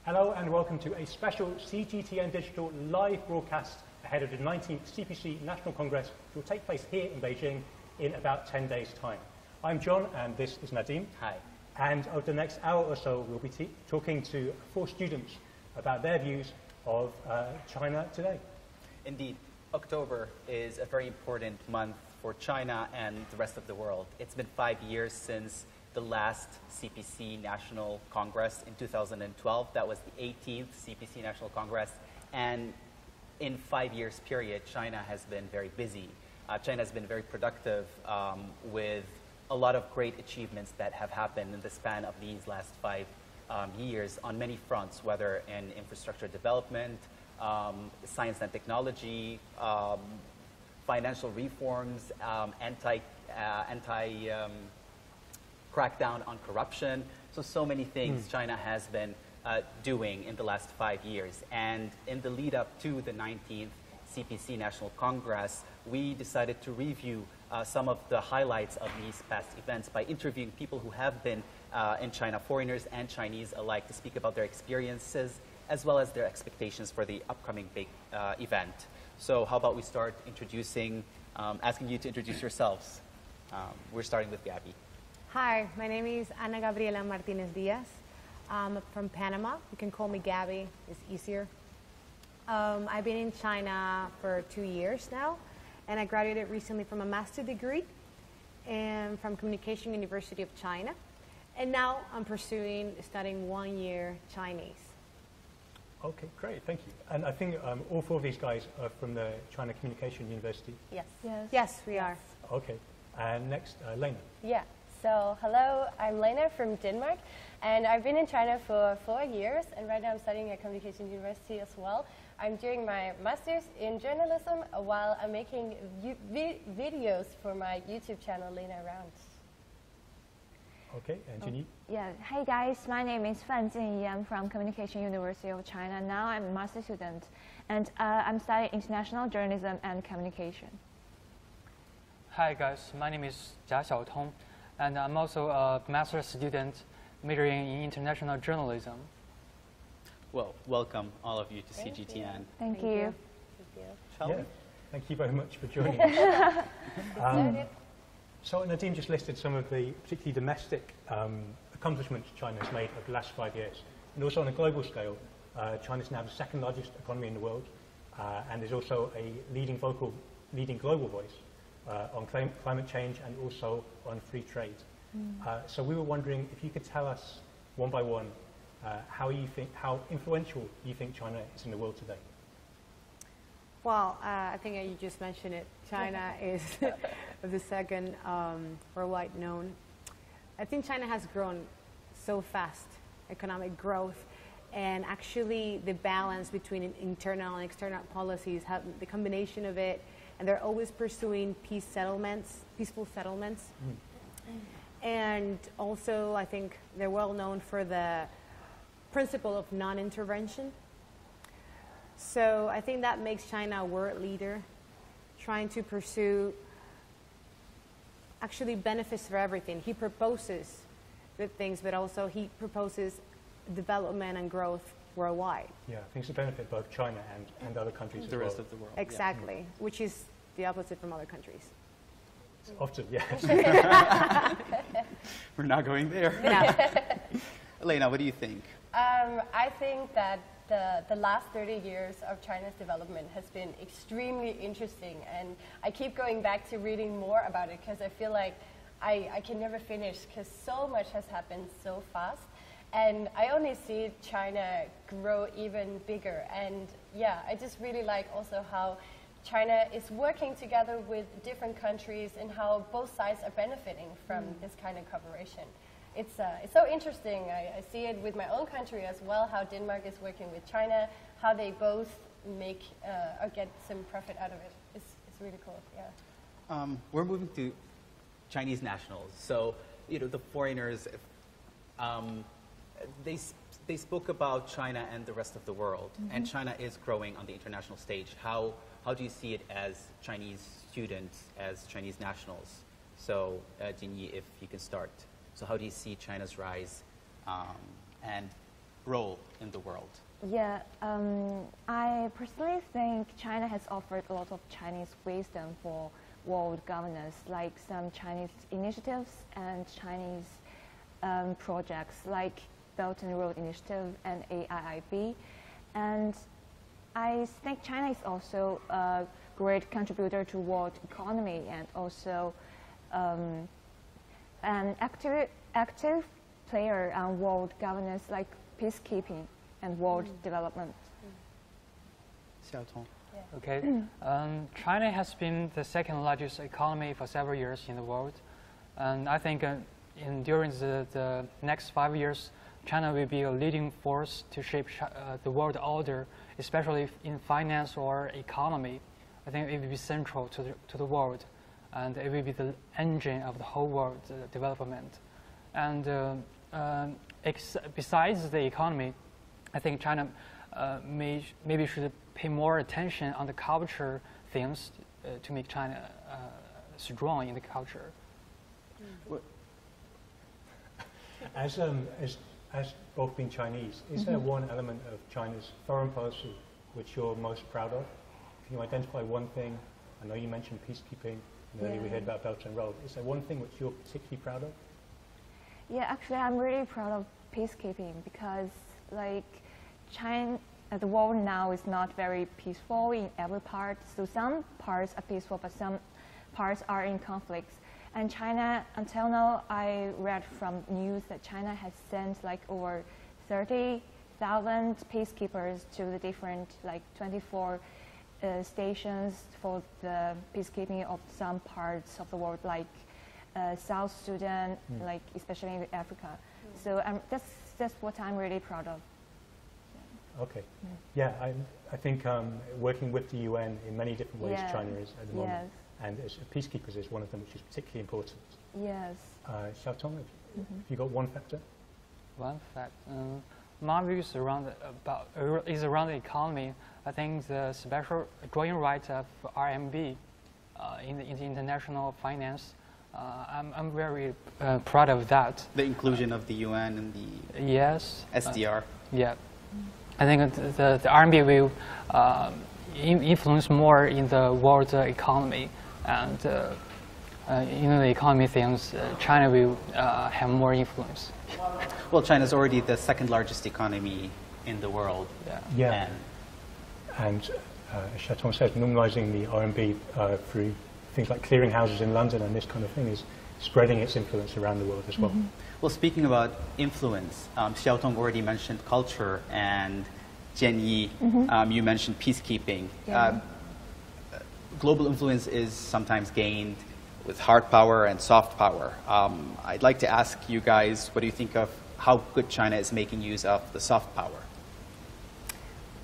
Hello and welcome to a special CGTN Digital live broadcast ahead of the 19th CPC National Congress, which will take place here in Beijing in about 10 days' time. I'm John and this is Nadim. Hi. And over the next hour or so, we'll be talking to 4 students about their views of China today. Indeed, October is a very important month for China and the rest of the world. It's been 5 years since the last CPC National Congress in 2012. That was the 18th CPC National Congress. And in 5 years period, China has been very busy. China has been very productive with a lot of great achievements that have happened in the span of these last 5 years on many fronts, whether in infrastructure development, science and technology, financial reforms, crackdown on corruption. So many things China has been doing in the last 5 years. And in the lead up to the 19th CPC National Congress, we decided to review some of the highlights of these past events by interviewing people who have been in China, foreigners and Chinese alike, to speak about their experiences as well as their expectations for the upcoming big event. So how about we start introducing, asking you to introduce yourselves. We're starting with Gabby. Hi, my name is Ana Gabriela Martinez Diaz. I'm from Panama. You can call me Gabby, it's easier. I've been in China for 2 years now, and I graduated recently from a master's degree and from Communication University of China. And now I'm studying 1 year Chinese. Okay, great, thank you. And I think all 4 of these guys are from the China Communication University. Yes. Yes, we are. Okay, and next, Lena. Yeah. So, hello, I'm Lena from Denmark, and I've been in China for 4 years, and right now I'm studying at Communication University as well. I'm doing my master's in journalism while I'm making videos for my YouTube channel, Lena Around. Okay, and Jenny? Yeah, hey guys, my name is Fan Jianyi. I'm from Communication University of China. Now I'm a master student, and I'm studying international journalism and communication. Hi guys, my name is Jia Xiaotong, and I'm also a master's student majoring in international journalism. Well, welcome all of you to CGTN. Thank you. Shall we? Thank you very much for joining us. So Nadim just listed some of the particularly domestic accomplishments China has made over the last 5 years. And also on a global scale, China is now the 2nd largest economy in the world and is also a leading global voice on climate change and also on free trade. So we were wondering if you could tell us one by one how influential you think China is in the world today. Well, I think you just mentioned it. China is the 2nd worldwide known. I think China has grown so fast, economic growth, and actually the balance between internal and external policies, the combination of it, and they're always pursuing peaceful settlements. And also, I think they're well known for the principle of non-intervention. So I think that makes China a world leader, trying to pursue actually benefits for everything. He proposes good things, but also he proposes development and growth worldwide. Yeah, I think it's a benefit both China and other countries as well. The rest of the world. Exactly, which is the opposite from other countries. Often, yes. We're not going there. Yeah. Elena, what do you think? I think that the last 30 years of China's development has been extremely interesting, and I keep going back to reading more about it because I feel like I can never finish because so much has happened so fast. And I only see China grow even bigger. And yeah, I just really like also how China is working together with different countries and how both sides are benefiting from this kind of cooperation. It's so interesting. I see it with my own country as well, how Denmark is working with China, how they both make or get some profit out of it. It's really cool, yeah. We're moving to Chinese nationals. So, you know, the foreigners, they spoke about China and the rest of the world, and China is growing on the international stage. How do you see it as Chinese students, as Chinese nationals? So, Jinyi, if you can start. So how do you see China's rise and role in the world? Yeah, I personally think China has offered a lot of Chinese wisdom for world governance, like some Chinese initiatives and Chinese projects like Belt and Road Initiative and AIIB. And I think China is also a great contributor to world economy and also an active player on world governance like peacekeeping and world development. Xiaotong. Okay. China has been the second largest economy for several years in the world. And I think during the next 5 years, China will be a leading force to shape the world order, especially in finance or economy. I think it will be central to the world, and it will be the engine of the whole world development. And besides the economy, I think China maybe should pay more attention on the culture things to make China strong in the culture. As both being Chinese, is there one element of China's foreign policy which you're most proud of? Can you identify one thing? I know you mentioned peacekeeping, and earlier we heard about Belt and Road. Is there one thing which you're particularly proud of? Yeah, actually, I'm really proud of peacekeeping because, like, China, the world now is not very peaceful in every part. So some parts are peaceful, but some parts are in conflicts. And China, until now, I read from news that China has sent like over 30,000 peacekeepers to the different, like 24 stations for the peacekeeping of some parts of the world, like South Sudan, like especially in Africa. So that's what I'm really proud of. Okay. Yeah, I think working with the UN in many different ways, China is at the moment. And as peacekeepers is one of them which is particularly important. Yes. Xiaotong, have you got one factor? One fact. My view is around the economy. I think the special drawing right of RMB in the international finance. I'm very proud of that. The inclusion of the UN and the SDR. Yeah. I think the RMB will influence more in the world economy, and the economy things, China will have more influence. Well, China is already the second largest economy in the world. Yeah. And as Xiaotong said, normalizing the RMB through things like clearinghouses in London and this kind of thing is spreading its influence around the world as well. Well, speaking about influence, Xiaotong already mentioned culture, and Jian Yi, you mentioned peacekeeping. Global influence is sometimes gained with hard power and soft power. I'd like to ask you guys, what do you think of how good China is making use of the soft power?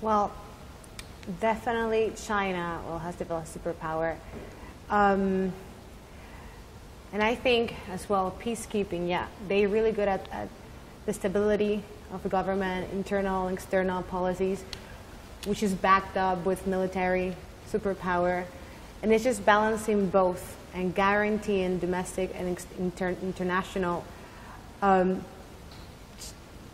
Well, definitely China has developed superpower. And I think as well, peacekeeping, they're really good at the stability of the government, internal and external policies, which is backed up with military superpower. And it's just balancing both and guaranteeing domestic and international.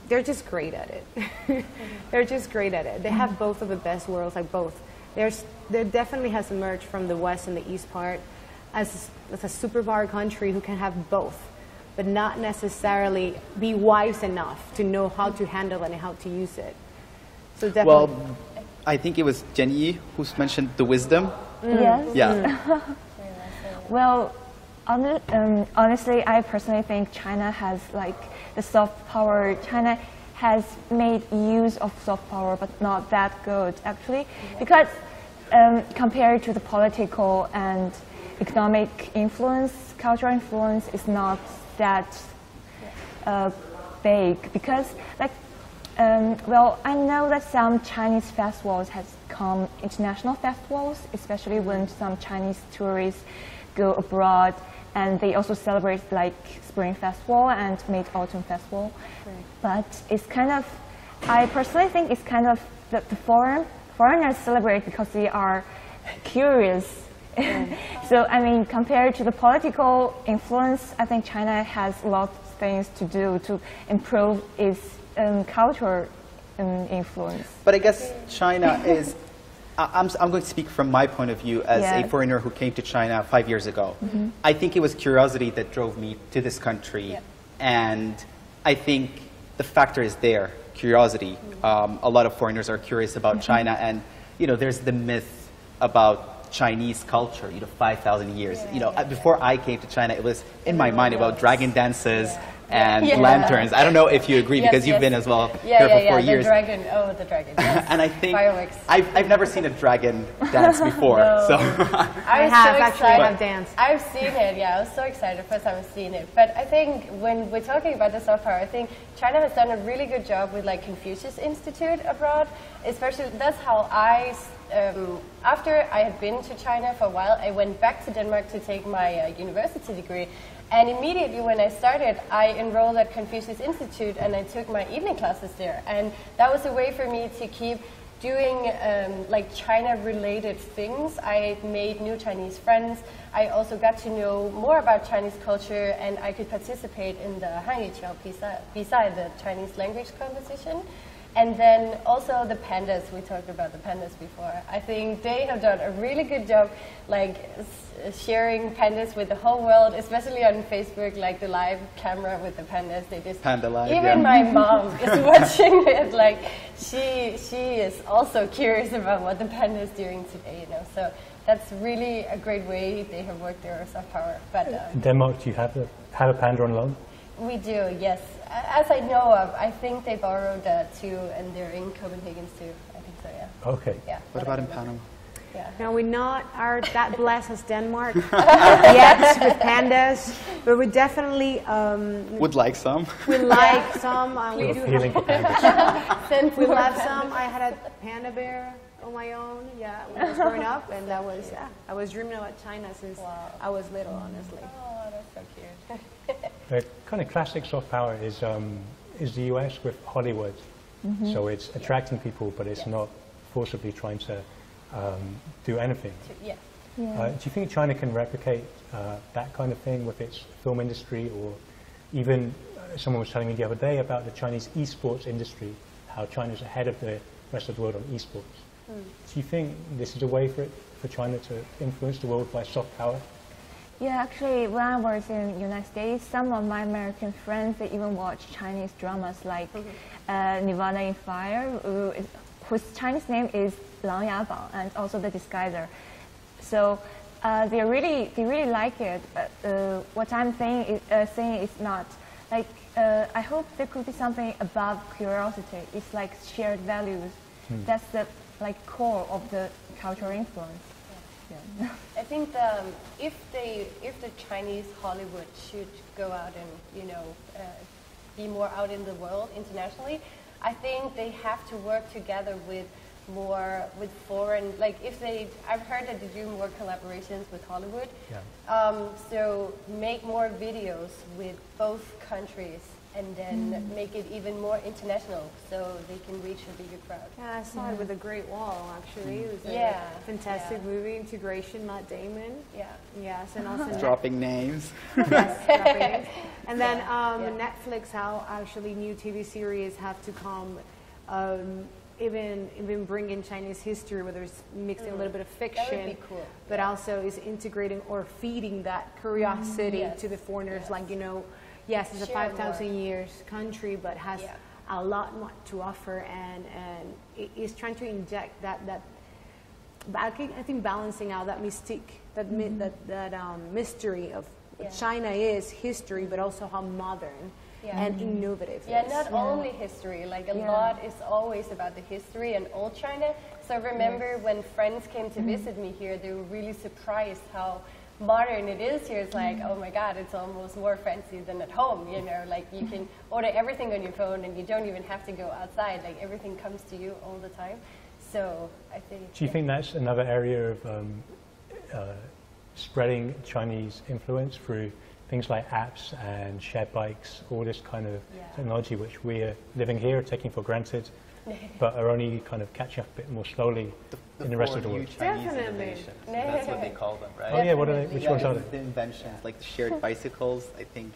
They're just great at it. They're just great at it. They have both of the best worlds, like both. There definitely has emerged from the West and the East part as a superpower country who can have both, but not necessarily be wise enough to know how to handle it and how to use it. So definitely. Well, I think it was Jian Yi who mentioned the wisdom. Yes. Yeah. Well, honestly, I personally think China has like the soft power. China has made use of soft power, but not that good actually, because compared to the political and economic influence, cultural influence is not that big. Because like, well, I know that some Chinese festivals has become international festivals, especially when some Chinese tourists go abroad, and they also celebrate like Spring Festival and Mid-Autumn Festival. Right. But it's kind of, I personally think it's kind of the foreigners celebrate because they are curious. So I mean, compared to the political influence, I think China has a lot of things to do to improve its cultural influence. But I guess China is, I'm going to speak from my point of view as a foreigner who came to China 5 years ago. I think it was curiosity that drove me to this country. And I think the factor is there, curiosity. A lot of foreigners are curious about China, and there's the myth about Chinese culture, 5,000 years. Before I came to China, it was in my mind about dragon dances and lanterns. I don't know if you agree, because you've been as well here for 4 years. The dragon, the dragon. Yes. And I think fireworks. I've never seen a dragon dance before. So I have danced. I've seen it. Yeah, I was so excited first time I've seen it. But I think when we're talking about the soft power, I think China has done a really good job with like Confucius Institute abroad. Especially that's how after I had been to China for a while, I went back to Denmark to take my university degree. And immediately when I started, I enrolled at Confucius Institute and I took my evening classes there. And that was a way for me to keep doing like China-related things. I made new Chinese friends. I also got to know more about Chinese culture, and I could participate in the Hangyu beside the Chinese language competition. And then also the pandas, we talked about the pandas before. I think they have done a really good job like sharing pandas with the whole world, especially on Facebook, like the live camera with the pandas. They just, Panda Live, even my mom is watching it, like she is also curious about what the panda is doing today, So that's really a great way they have worked their soft power. But in Denmark, do you have a panda on loan? we do, yes. As I know of, I think they borrowed two, and they're in Copenhagen too. I think so, yeah. Okay. Yeah. What about in Panama? Yeah. No, we're not that blessed as Denmark yet with pandas, but we definitely Would like some. we like some. We do Feeling for pandas. we love some. I had a panda bear on my own, when I was growing up, and that was I was dreaming about China since I was little, honestly. Oh, that's so cute. The kind of classic soft power is the US with Hollywood. So it's attracting people, but it's not forcibly trying to do anything. Do you think China can replicate that kind of thing with its film industry, or even someone was telling me the other day about the Chinese esports industry, how China's ahead of the rest of the world on esports. Do you think this is a way for China to influence the world by soft power? Yeah, actually, when I was in the United States, some of my American friends, they even watch Chinese dramas like Nirvana in Fire, whose Chinese name is Lang Ya Bang, and also The Disguiser. So they really like it. But what I'm saying is not like I hope there could be something above curiosity. It's like shared values. That's the core of the cultural influence. Yeah. I think if the Chinese Hollywood should go out and be more out in the world internationally, I think they have to work together with foreign, like I've heard that they do more collaborations with Hollywood. So make more videos with both countries, and then make it even more international, so they can reach a bigger crowd. Yeah, I saw it with The Great Wall, actually. It was a fantastic movie, integration, Matt Damon. Yes, and also Dropping names. Yes, dropping names. And then Netflix, how actually new TV series have to come, even bring in Chinese history, whether it's mixing a little bit of fiction, that would be cool. But also is integrating or feeding that curiosity to the foreigners, yes, it's a 5,000 years country, but has a lot more to offer, and it is trying to inject that. I think balancing out that mystique, that mystery of what China is history, but also how modern and innovative. Not only history. Like a lot is always about the history and old China. So I remember when friends came to visit me here, they were really surprised how modern it is here. It's like, oh my God, it's almost more fancy than at home, like you can order everything on your phone and you don't even have to go outside, like everything comes to you all the time. So I think... Do you think that's another area of spreading Chinese influence through things like apps and shared bikes, all this kind of technology which we are living here, taking for granted, but are only kind of catching up a bit more slowly in the rest of the world? Definitely. That's what they call them, right? Oh yeah, what are they? Which ones are they? The inventions, like the shared bicycles. I think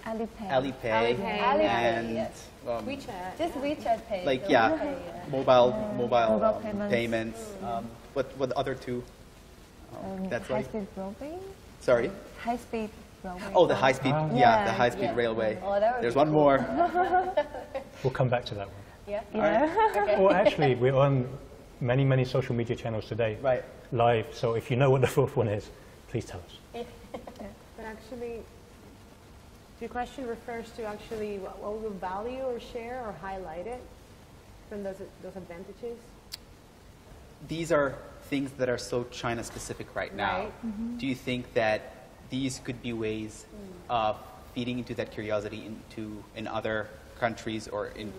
Alipay. Alipay, Alipay, and yes. WeChat. Just WeChat Pay. like so yeah, WeChat, mobile payments. payments. What the other two? That's right. High-speed railway. Sorry. High-speed railway. Oh, the high speed. Yeah. Yeah, the high speed Yeah. railway. Oh, that would There's be one cool. more. We'll come back to that one. Yeah. Yeah. Well, actually, we're on many social media channels today, Right. live. So if you know what the fourth one is, please tell us. But actually, your question refers to actually what we value or share or highlight it from those advantages. These are things that are so China specific right now. Right. Do you think that these could be ways of feeding into that curiosity in other countries or in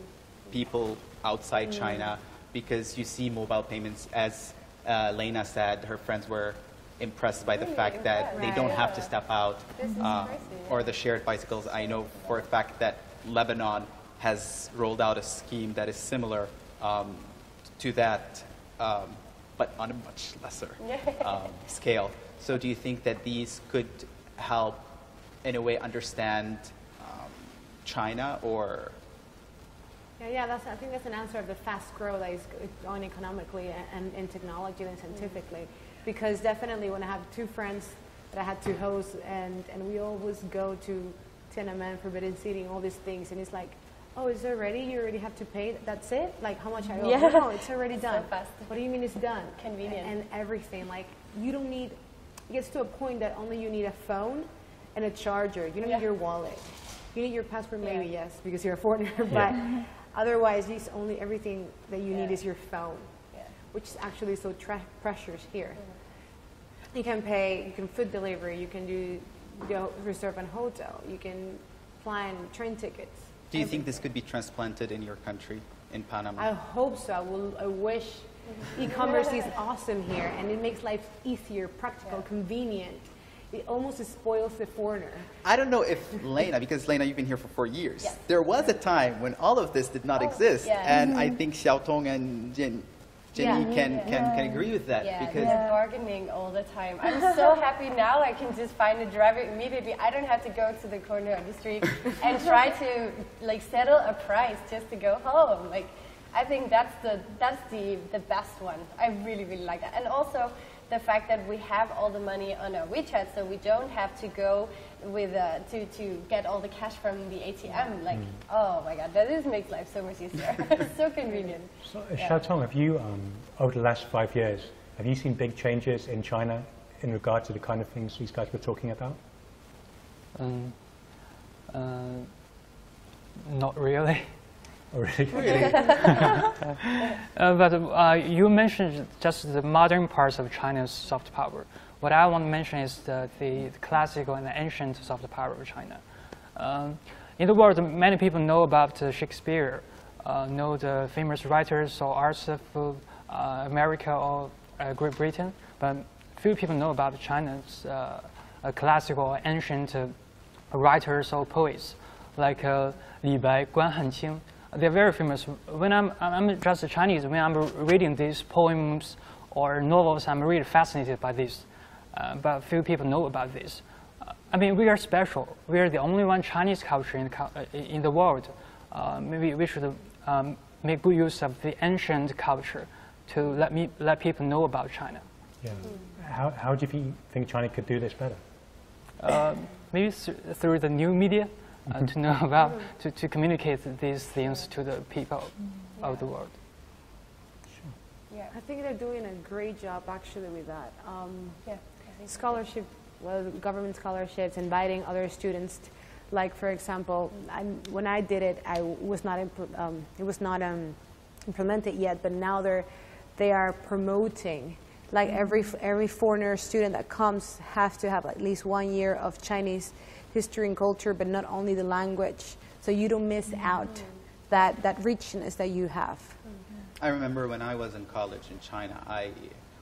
people outside China? Because you see mobile payments, as Lena said, her friends were impressed by the fact that they don't have to step out. This is crazy. Or the shared bicycles. I know for a fact that Lebanon has rolled out a scheme that is similar to that, but on a much lesser scale. So do you think that these could help, in a way, understand China, or? Yeah, I think that's an answer of the fast growth that is going economically and in technology and scientifically. Because definitely when I have two friends that I had to host and we always go to Tiananmen, Forbidden City, all these things, and it's like, oh, it's already? You already have to pay? That's it? Like how much I owe? Yeah. No, it's already done. So fast. What do you mean it's done? Convenient. And everything. Like you don't need, it gets to a point that only you need a phone and a charger. You don't need your wallet. You need your passport maybe, yes, because you're a foreigner, but otherwise everything that you need is your phone, which is actually so precious here. You can pay, you can food delivery, you can reserve a hotel, you can plan train tickets. Do you think this could be transplanted in your country, in Panama? I hope so. I wish. E-commerce is awesome here, and it makes life easier, practical, convenient. It almost spoils the foreigner. I don't know if Lena, because Lena, you've been here for 4 years. Yes. There was a time when all of this did not exist, and I think Xiaotong and Jenny can agree with that. Yeah, because we're bargaining all the time. I'm so happy now I can just find a driver immediately. I don't have to go to the corner of the street and try to like settle a price just to go home. Like, I think that's the best one. I really like that. And also the fact that we have all the money on our WeChat, so we don't have to go with to get all the cash from the ATM. Like, oh my God, that just makes life so much easier. It's so convenient. So, Xiaotong, have you, over the last 5 years, have you seen big changes in China in regard to the kind of things these guys were talking about? Not really. Oh, really? But you mentioned just the modern parts of China's soft power. What I want to mention is the classical and the ancient soft power of China. In the world, many people know about Shakespeare, know the famous writers or artists of America or Great Britain, but few people know about China's classical or ancient writers or poets like Li Bai, Guan Hanqing. They're very famous. When I'm just Chinese, when I'm reading these poems or novels, I'm really fascinated by this. But few people know about this. I mean, we are special. We are the only one Chinese culture in the world. Maybe we should make good use of the ancient culture to let people know about China. Yeah. How do you think China could do this better? Maybe through the new media. To know about, to communicate these things to the people of the world. Yeah, I think they're doing a great job actually with that. Scholarship, government scholarships, inviting other students. Like for example, when I did it, it was not implemented yet, but now they are promoting. Like every foreigner student that comes has to have at least 1 year of Chinese history and culture, but not only the language, so you don't miss out that richness that you have. I remember when I was in college in China,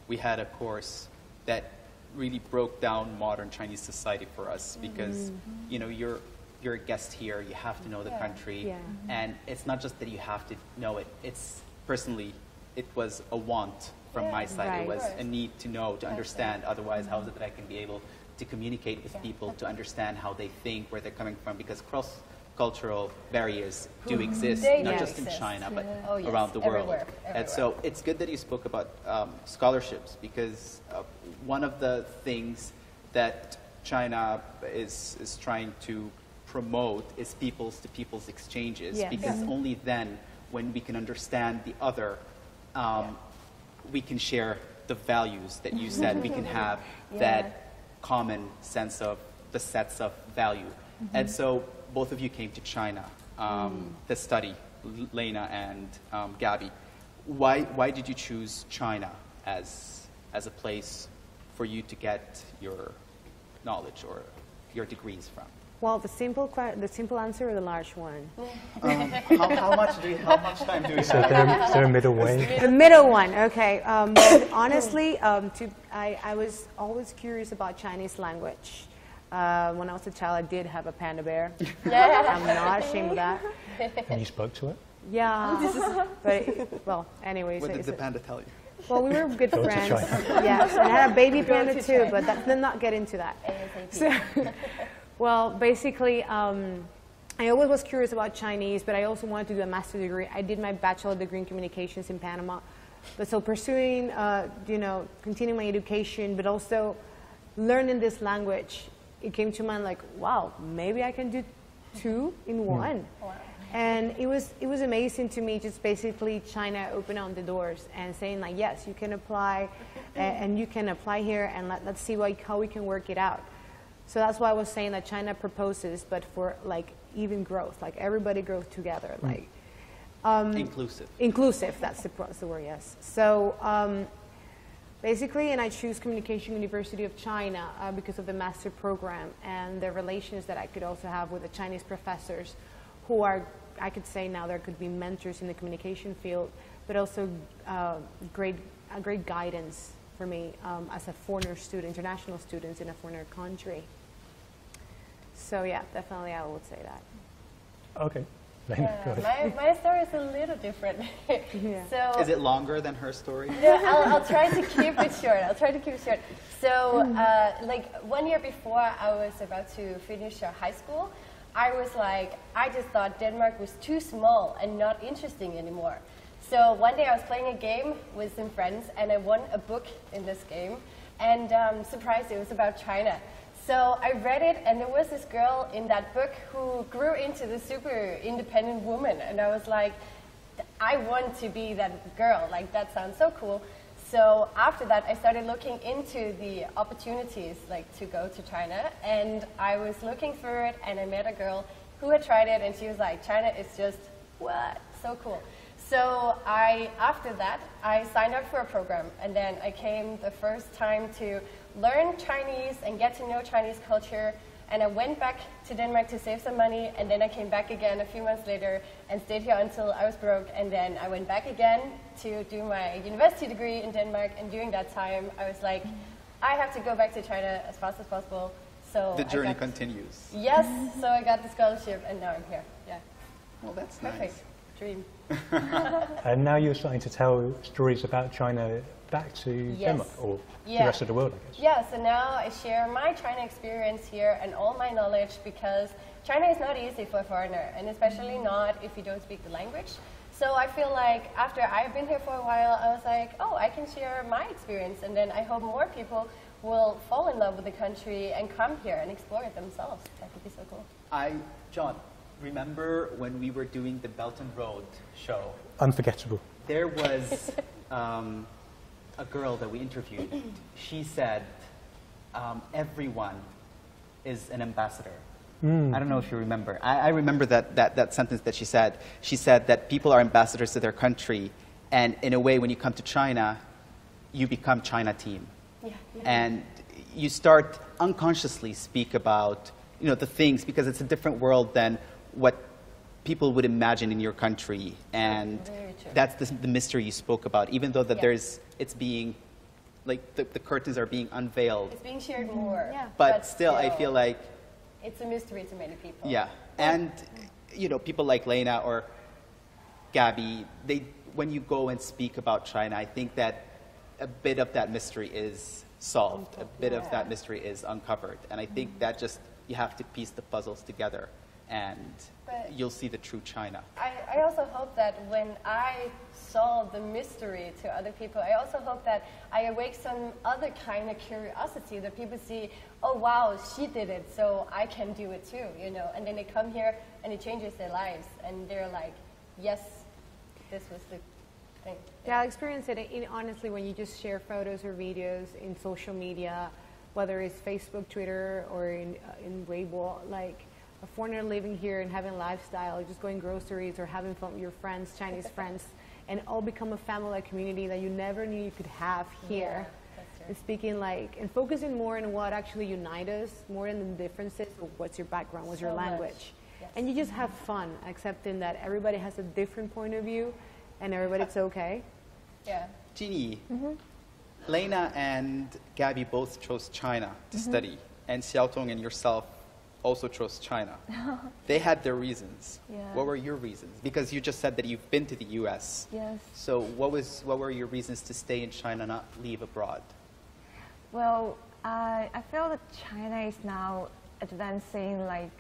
we had a course that really broke down modern Chinese society for us because you know you're a guest here, you have to know the country, and it's not just that you have to know it. It's personally, it was a want from my side. It was a need to know, to understand. Otherwise, how is it that I can be able to communicate with people, to understand how they think, where they're coming from, because cross-cultural barriers do exist, They not do just in exist. China, but Oh, yes, around the world. everywhere, And so it's good that you spoke about scholarships, because one of the things that China is trying to promote is peoples-to-peoples exchanges, Yes. because only then, when we can understand the other, we can share the values that you said. We can have that common sense of the sets of value. And so both of you came to China to study, Lena and Gabby. Why did you choose China as a place for you to get your knowledge or your degrees from? Well, the simple answer or the large one? How much time do we So have? is there a middle way? The middle one, okay. But honestly, I was always curious about Chinese language. When I was a child, I did have a panda bear. I'm not ashamed of that. And you spoke to it? Yeah. But, well, anyways. What did the panda tell you? Well, we were good Go to friends. China. Yes, and I had a baby panda too, but let's not get into that. So, well, basically, I always was curious about Chinese, but I also wanted to do a master's degree. I did my bachelor degree in communications in Panama. But so pursuing, continuing my education, but also learning this language, it came to mind like, wow, maybe I can do two in one. Wow. And it was amazing to me, just basically China opened on the doors and saying like, yes, you can apply, and you can apply here, and let's see how we can work it out. So that's why I was saying that China proposes, but for like even growth, like everybody grows together, like Inclusive. inclusive. That's the word, yes. So basically, and I choose Communication University of China because of the master program and the relations that I could also have with the Chinese professors, who are, I could say now, there could be mentors in the communication field, but also great guidance for me as a foreigner student, international students in a foreign country. So yeah, definitely I would say that. Okay. Lena, go ahead. My story is a little different. Yeah. So Is it longer than her story? no, I'll try to keep it short. So, like 1 year before I was about to finish high school, I was like, I just thought Denmark was too small and not interesting anymore. So one day I was playing a game with some friends, and I won a book in this game, and surprised, it was about China. So I read it, and there was this girl in that book who grew into the super independent woman, and I was like, I want to be that girl, like that sounds so cool. So after that, I started looking into the opportunities, like to go to China, and I was looking through it, and I met a girl who had tried it, and she was like, China is just, what, so cool. So after that, I signed up for a program, and then I came the first time to learn Chinese and get to know Chinese culture, and I went back to Denmark to save some money, and then I came back again a few months later and stayed here until I was broke, and then I went back again to do my university degree in Denmark, and during that time I was like, I have to go back to China as fast as possible. So The journey continues. Yes, so I got the scholarship, and now I'm here. Yeah, Well, that's perfect. nice. Dream. And now you're starting to tell stories about China back to Yes. Denmark, or the Yeah. rest of the world, I guess. Yeah, so now I share my China experience here and all my knowledge, because China is not easy for a foreigner, and especially not if you don't speak the language. So I feel like after I've been here for a while, I was like, oh, I can share my experience, and then I hope more people will fall in love with the country and come here and explore it themselves. That would be so cool. John, remember when we were doing the Belt and Road show? Unforgettable. There was a girl that we interviewed. She said, everyone is an ambassador. I don't know if you remember. I remember that sentence that she said. She said that people are ambassadors to their country, and in a way, when you come to China, you become China team. Yeah. And you start unconsciously speak about the things, because it's a different world than what people would imagine in your country, and Very true. that's the mystery you spoke about. Even though that Yeah. it's being, like the curtains are being unveiled, It's being shared more. Yeah. but still I feel like, it's a mystery to many people. yeah, and people like Lena or Gabby, when you go and speak about China, I think that a bit of that mystery is solved. A bit of that mystery is uncovered. And I think that just, you have to piece the puzzles together and you'll see the true China. I also hope that when I solve the mystery to other people, I also hope that I awake some other kind of curiosity, that people see, oh wow, she did it, so I can do it too, you know, and then they come here and it changes their lives and they're like, yes, this was the thing. Yeah, I experienced it honestly when you just share photos or videos in social media, whether it's Facebook, Twitter, or in Weibo, like a foreigner living here and having a lifestyle, just going groceries or having fun with your friends, Chinese friends, and all become a family community that you never knew you could have here. Yeah, that's true. And speaking like, and focusing more on what actually unites us, more than the differences of what's your background, what's your language. Yes. And you just have fun, accepting that everybody has a different point of view and everybody's okay. Yeah. Jeannie, Lena and Gabby both chose China to study, and Xiaotong and yourself also chose China. They had their reasons. Yeah. What were your reasons? Because you just said that you've been to the US. Yes. So what were your reasons to stay in China, not leave abroad? Well, I feel that China is now advancing like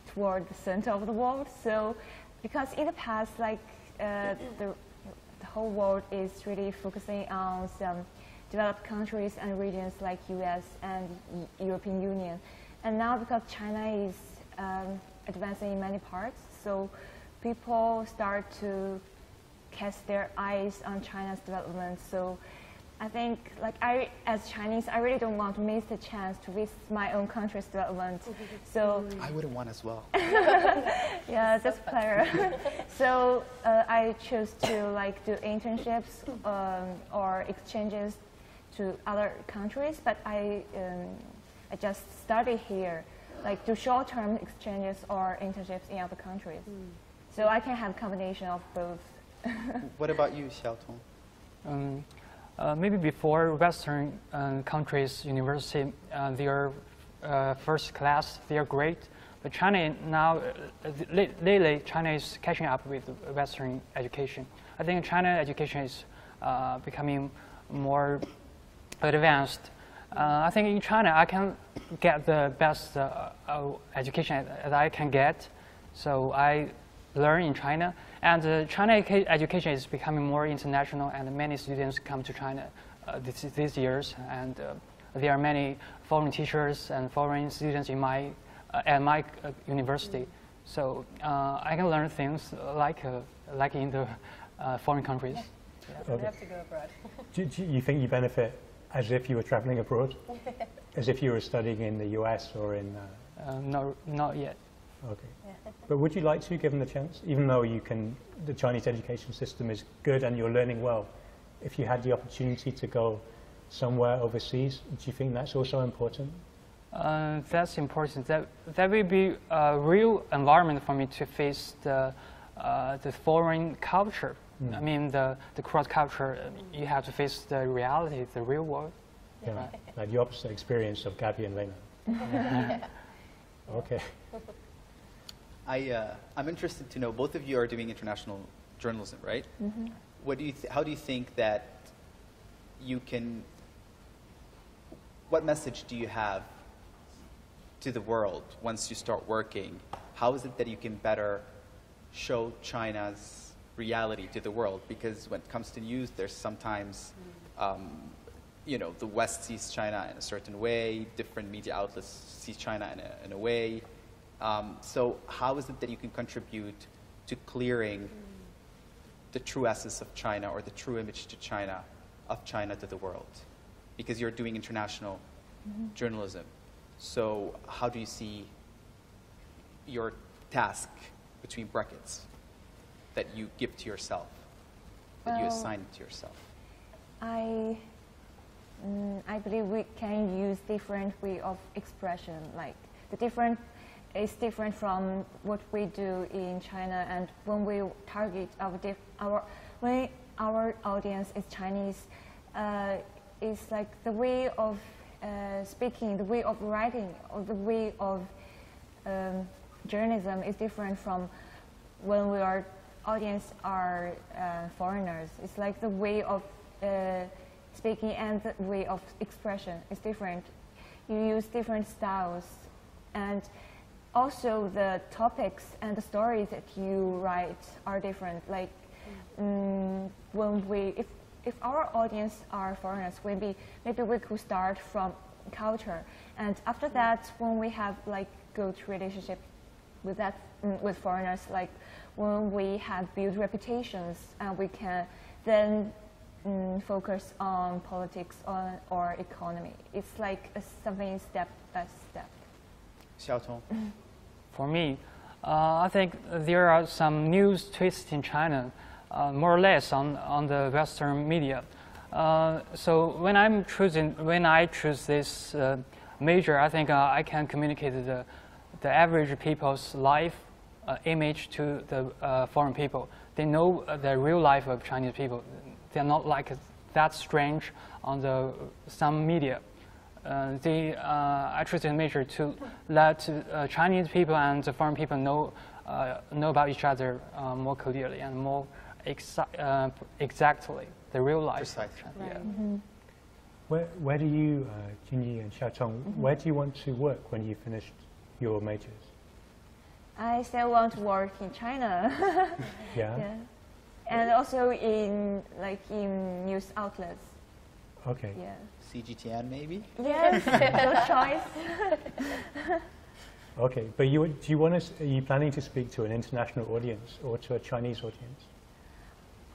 toward the center of the world. So, because in the past, like the whole world is really focusing on some developed countries and regions like US and European Union. And now because China is advancing in many parts, so people start to cast their eyes on China's development. So I think, like as Chinese, I really don't want to miss the chance to visit my own country's development. So I would want as well. yeah, that's clear. So I chose to like do internships or exchanges to other countries, but I just study here, like do short-term exchanges or internships in other countries. So I can have a combination of both. What about you, Xiaotong? Maybe before Western countries' university, their first class, they are great. But China now, lately, China is catching up with Western education. I think China education is becoming more advanced. I think in China, I can get the best education that I can get. So I learn in China. And China education is becoming more international, and many students come to China these years. And there are many foreign teachers and foreign students in at my university. So I can learn things like in the foreign countries. Yeah, you have to go abroad. Do you think you benefit as if you were traveling abroad? As if you were studying in the US or in... No, not yet. Okay. But would you like to, given the chance? Even though the Chinese education system is good and you're learning well, if you had the opportunity to go somewhere overseas, do you think that's also important? That's important. That will be a real environment for me to face the foreign culture. I mean, the cross culture. You have to face the reality, the real world. Yeah, like the opposite experience of Gabby and Lena. Okay. I'm interested to know, both of you are doing international journalism, right? How do you think that you can, what message do you have to the world once you start working? How is it that you can better show China's reality to the world? Because when it comes to news, there's sometimes, the West sees China in a certain way, different media outlets see China in a way. So how is it that you can contribute to clearing the true essence of China, or the true image of China to the world? Because you're doing international journalism. So how do you see your task, between brackets, that you give to yourself, that you assign to yourself? I believe we can use different way of expression. Like it's different from what we do in China, and when we target when our audience is Chinese, it's like the way of speaking, the way of writing, or the way of journalism is different from when our audience are foreigners. It's like the way of speaking and the way of expression is different. You use different styles, and also the topics and the stories that you write are different. Like if our audience are foreigners, maybe we could start from culture, and after that, when we have like good relationship with that with foreigners, like when we have built reputations, we can then focus on politics or economy. It's like something step by step. Xiaotong. For me, I think there are some news twists in China, more or less on the Western media. So when I choose this major, I think I can communicate the average people's life image to the foreign people. They know the real life of Chinese people. They're not like that strange on some media. I choose this major to let Chinese people and the foreign people know about each other more clearly and more exactly the real life. Precisely. Yeah. Right. Where do you, Jinyi and Xiaotong, where do you want to work when you finished your majors? I still want to work in China. Yeah? Yeah. And also in news outlets. Okay. Yeah. CGTN maybe? Yes, good choice. Okay, but are you planning to speak to an international audience or to a Chinese audience?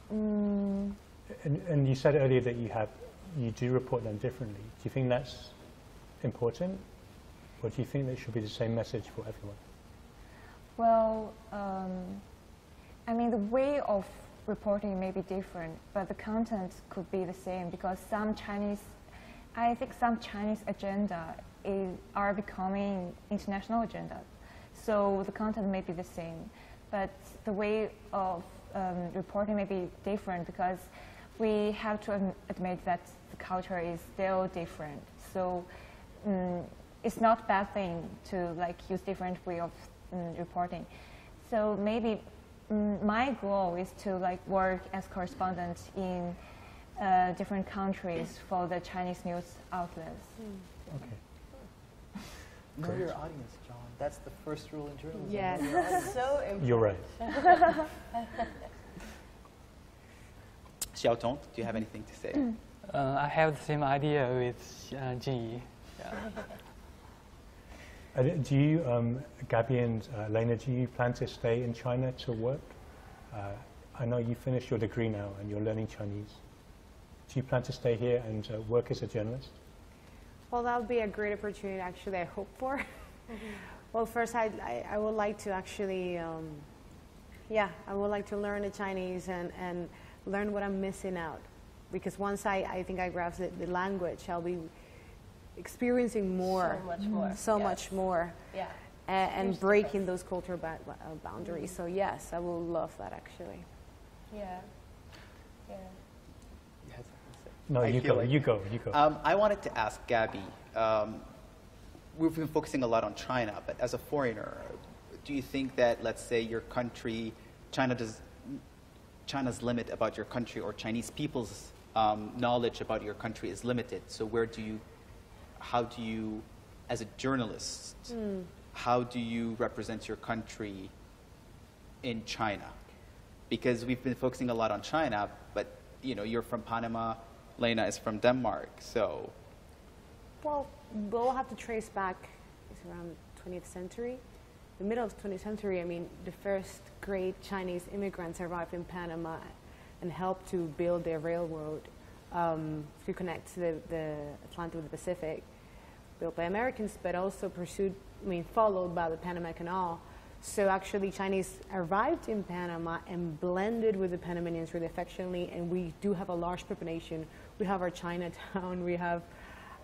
And you said earlier that you do report them differently. Do you think that's important? Or do you think there should be the same message for everyone? Well, I mean, the way of reporting may be different, but the content could be the same, because I think some Chinese agenda are becoming international agenda. So the content may be the same, but the way of reporting may be different, because we have to admit that the culture is still different. So it's not a bad thing to use different way of reporting. So maybe my goal is to work as correspondent in different countries for the Chinese news outlets. Okay. Know your audience, John. That's the first rule in journalism. Yes. Know your audience. So important. You're right. Xiaotong, do you have anything to say? I have the same idea with Jinyi. Yeah. Do you, Gabby and Lena, do you plan to stay in China to work? I know you finished your degree now and you're learning Chinese. Do you plan to stay here and work as a journalist? Well, that would be a great opportunity, actually, I hope for. Well, first, I would like to actually, I would like to learn the Chinese and learn what I'm missing out. Because once I think I grasp the language, I'll be experiencing more. So much more. So Yes. much more. Yeah. And breaking those cultural boundaries. So yes, I will love that, actually. Yeah. Yeah. You had something to say? No, you go. I wanted to ask Gabby, we've been focusing a lot on China, but as a foreigner, do you think that, let's say, your country, China's limit about your country, or Chinese people's knowledge about your country is limited? So how do you, as a journalist, how do you represent your country in China? Because we've been focusing a lot on China, but you're from Panama, Lena is from Denmark, so. Well, we'll have to trace back, it's around 20th century. The middle of the 20th century, I mean, the first great Chinese immigrants arrived in Panama and helped to build their railroad to connect to the Atlantic with the Pacific, built by Americans, but also followed by the Panama Canal. So actually, Chinese arrived in Panama and blended with the Panamanians really affectionately, and we do have a large population. We have our Chinatown, we have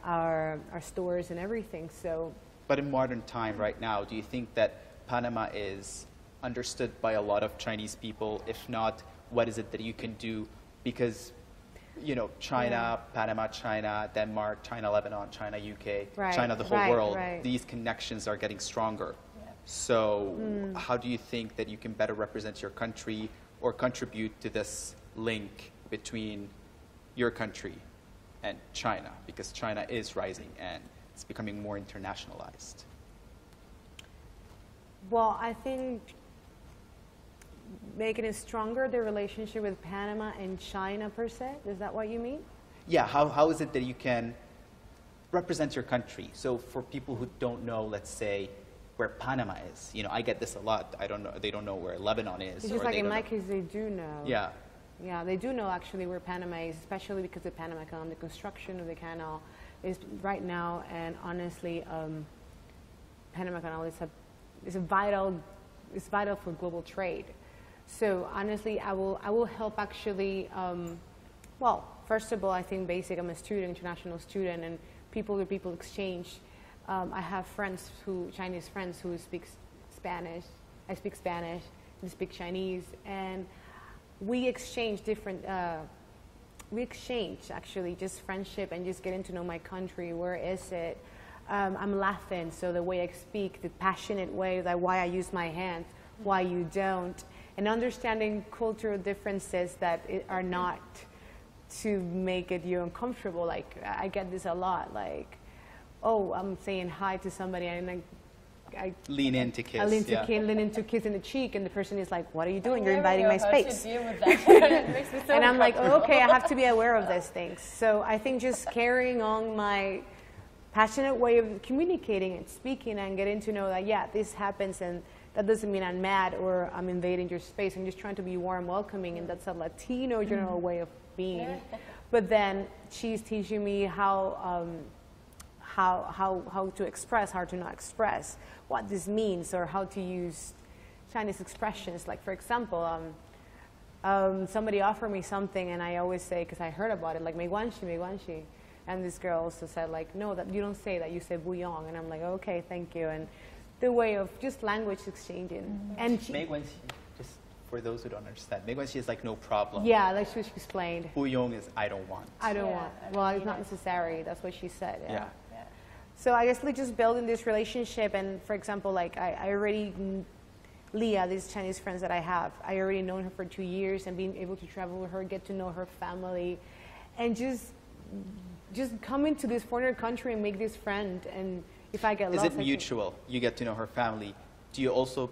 our stores and everything, so. But in modern time right now, do you think that Panama is understood by a lot of Chinese people? If not, what is it that you can do? Because, China, Panama, China, Denmark, China, Lebanon, China, UK, Right, China, the whole world, right. these connections are getting stronger. Yeah. So how do you think that you can better represent your country or contribute to this link between your country and China, because China is rising and it's becoming more internationalized? Well, I think making it stronger, the relationship with Panama and China per se, is that what you mean? Yeah, how is it that you can represent your country? So for people who don't know, let's say, where Panama is, you know, I get this a lot. I don't know, they don't know where Lebanon is. It's just like in my case, they do know. Yeah. Yeah, they do know actually where Panama is, especially because the Panama Canal, the construction of the canal is right now, and honestly, Panama Canal is vital for global trade. So honestly, I will help actually. Well, first of all, I think basic. I'm a student, international student, and people to people exchange. I have friends Chinese friends who speak Spanish. I speak Spanish. They speak Chinese, and we exchange different. We exchange actually just friendship and just getting to know my country. Where is it? I'm Latin, so the way I speak, the passionate way, like why I use my hands, why you don't, and understanding cultural differences that are not to make it you uncomfortable. Like I get this a lot, like, oh, I'm saying hi to somebody and I lean in to kiss. I lean to kiss in the cheek, and the person is like, "What are you doing? You're invading my space." To deal with that. It makes me so and I'm like, oh, "Okay, I have to be aware of these things." So I think just carrying on my passionate way of communicating and speaking and getting to know that, yeah, this happens, and that doesn't mean I'm mad or I'm invading your space. I'm just trying to be warm, welcoming, and that's a Latino general way of being. But then she's teaching me how to express, how to not express, what this means, or how to use Chinese expressions. Like, for example, somebody offered me something, and I always say, because I heard about it, like, 没关系, 没关系. And this girl also said, like, no, that you don't say that, you say bouillon. And I'm like, okay, thank you. And the way of just language exchanging. And she, 没关系, just for those who don't understand, 没关系 is like no problem. yeah, like she explained. Bouillon is I don't want. I don't want. Well, it's not necessary. That's what she said. Yeah. So I guess like just building this relationship, and for example, like I already, Leah, these Chinese friends that I have, I already known her for 2 years, and being able to travel with her, get to know her family, and just come into this foreign country and make this friend. And if I get lost, is it mutual? You get to know her family. Do you also?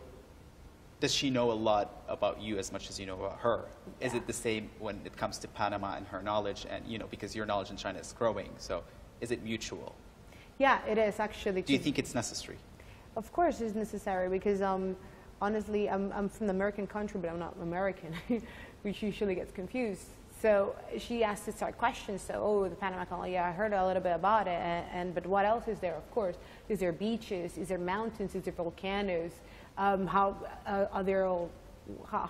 Does she know a lot about you as much as you know about her? Yeah. Is it the same when it comes to Panama and her knowledge, and you know, because your knowledge in China is growing? So is it mutual? Yeah, it is actually. Do you think it's necessary? Of course it's necessary, because honestly, I'm from the American country, but I'm not American, which usually gets confused. So she asked to start questions. So, oh, the Panama Canal, yeah, I heard a little bit about it, but what else is there? Of course, is there beaches? Is there mountains? Is there volcanoes? How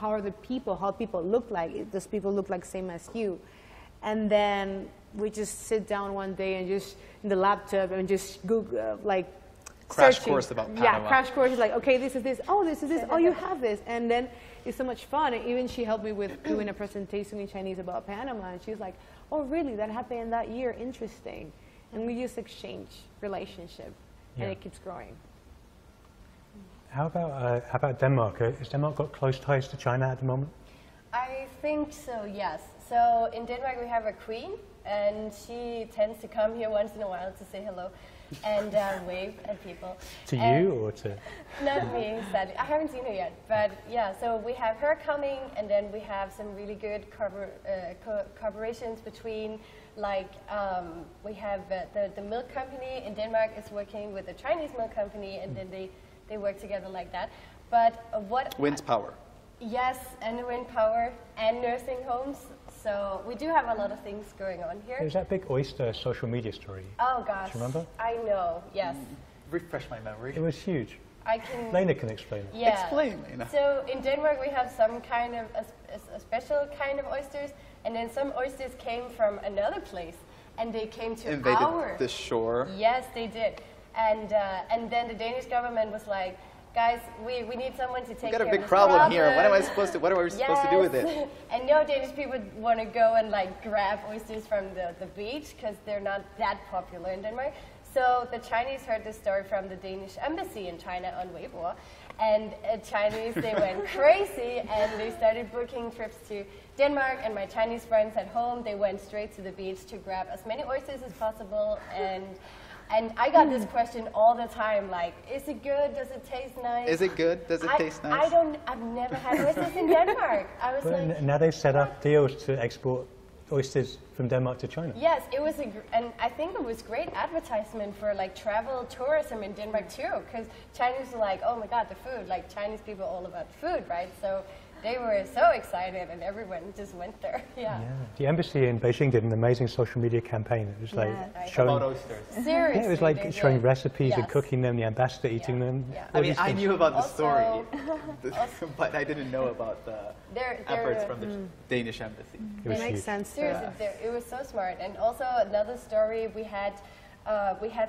are the people? How people look like? Does people look like same as you? And then we just sit down one day and just in the laptop and just Google, like crash searching. course about Panama. Yeah, crash course is like, okay, this is this. Oh, this is this. Oh, you have this. And then it's so much fun. And even she helped me with doing a presentation in Chinese about Panama. And she's like, oh, really? That happened in that year? Interesting. And we just exchange relationship, and it keeps growing. How about Denmark? Has Denmark got close ties to China at the moment? I think so, yes. So in Denmark we have a queen, and she tends to come here once in a while to say hello and wave at people. To you or to? Not me, sadly. I haven't seen her yet. But yeah, so we have her coming, and then we have some really good collaborations between, like, we have the milk company in Denmark is working with the Chinese milk company, and then they work together like that. But what... Wind power. Yes, and wind power and nursing homes. So we do have a lot of things going on here. There's that big oyster social media story. Oh gosh. Do you remember? I know, yes. Refresh my memory. It was huge. I can... Lena can explain it. Yeah. Explain, Lena. So in Denmark we have some kind of, a special kind of oysters, and then some oysters came from another place, and they came to invaded the shore. Yes, they did. And then the Danish government was like, guys, we need someone to take care of this problem. We've got a big problem here. What are we supposed to do with it? And no Danish people want to go and like grab oysters from the beach because they're not that popular in Denmark. So the Chinese heard this story from the Danish embassy in China on Weibo, And Chinese, they went crazy, and they started booking trips to Denmark, and my Chinese friends at home, they went straight to the beach to grab as many oysters as possible, and I got this question all the time, like, is it good? Does it taste nice? Is it good? Does it taste nice? I've never had oysters in Denmark. I was like... Now they've set up deals to export oysters from Denmark to China. Yes, it was, and I think it was great advertisement for like travel tourism in Denmark too, because Chinese were like, oh my God, the food, like Chinese people are all about food, right? So they were so excited, and everyone just went there. Yeah. The embassy in Beijing did an amazing social media campaign. It was like showing about oysters. Seriously, it was like showing recipes and Yes. cooking them, the ambassador eating them. Yeah. I mean, I knew about the Also- story, but I didn't know about the They're- efforts from the Danish embassy. It was It makes huge. sense. Seriously, it was so smart. And also another story, we had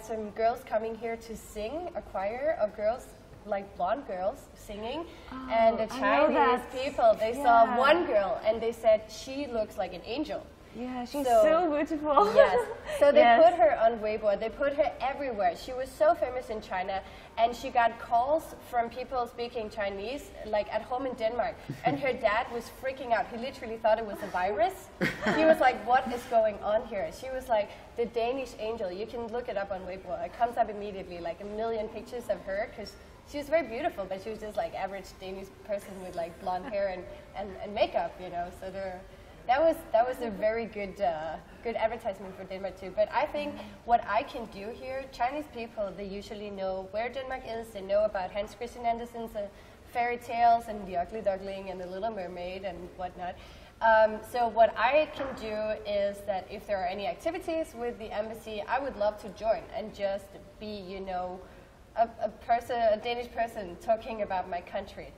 some girls coming here to sing, a choir of girls, like blonde girls singing, and the I know Chinese that. people, they saw one girl and they said she looks like an angel. Yeah, she's So- so beautiful. Yes. So they Yes. put her on Weibo. They put her everywhere. She was so famous in China, and she got calls from people speaking Chinese, like at home in Denmark. And her dad was freaking out. He literally thought it was a virus. He was like, "What is going on here?" She was like the Danish angel. You can look it up on Weibo. It comes up immediately, like a million pictures of her, because she was very beautiful, but she was just like average Danish person with like blonde hair and makeup, you know. So that was a very good good advertisement for Denmark too. But I think what I can do here, Chinese people, they usually know where Denmark is. They know about Hans Christian Andersen's fairy tales and The Ugly Duckling and The Little Mermaid and whatnot. So what I can do is that if there are any activities with the embassy, I would love to join and just be, you know, a Danish person talking about my country.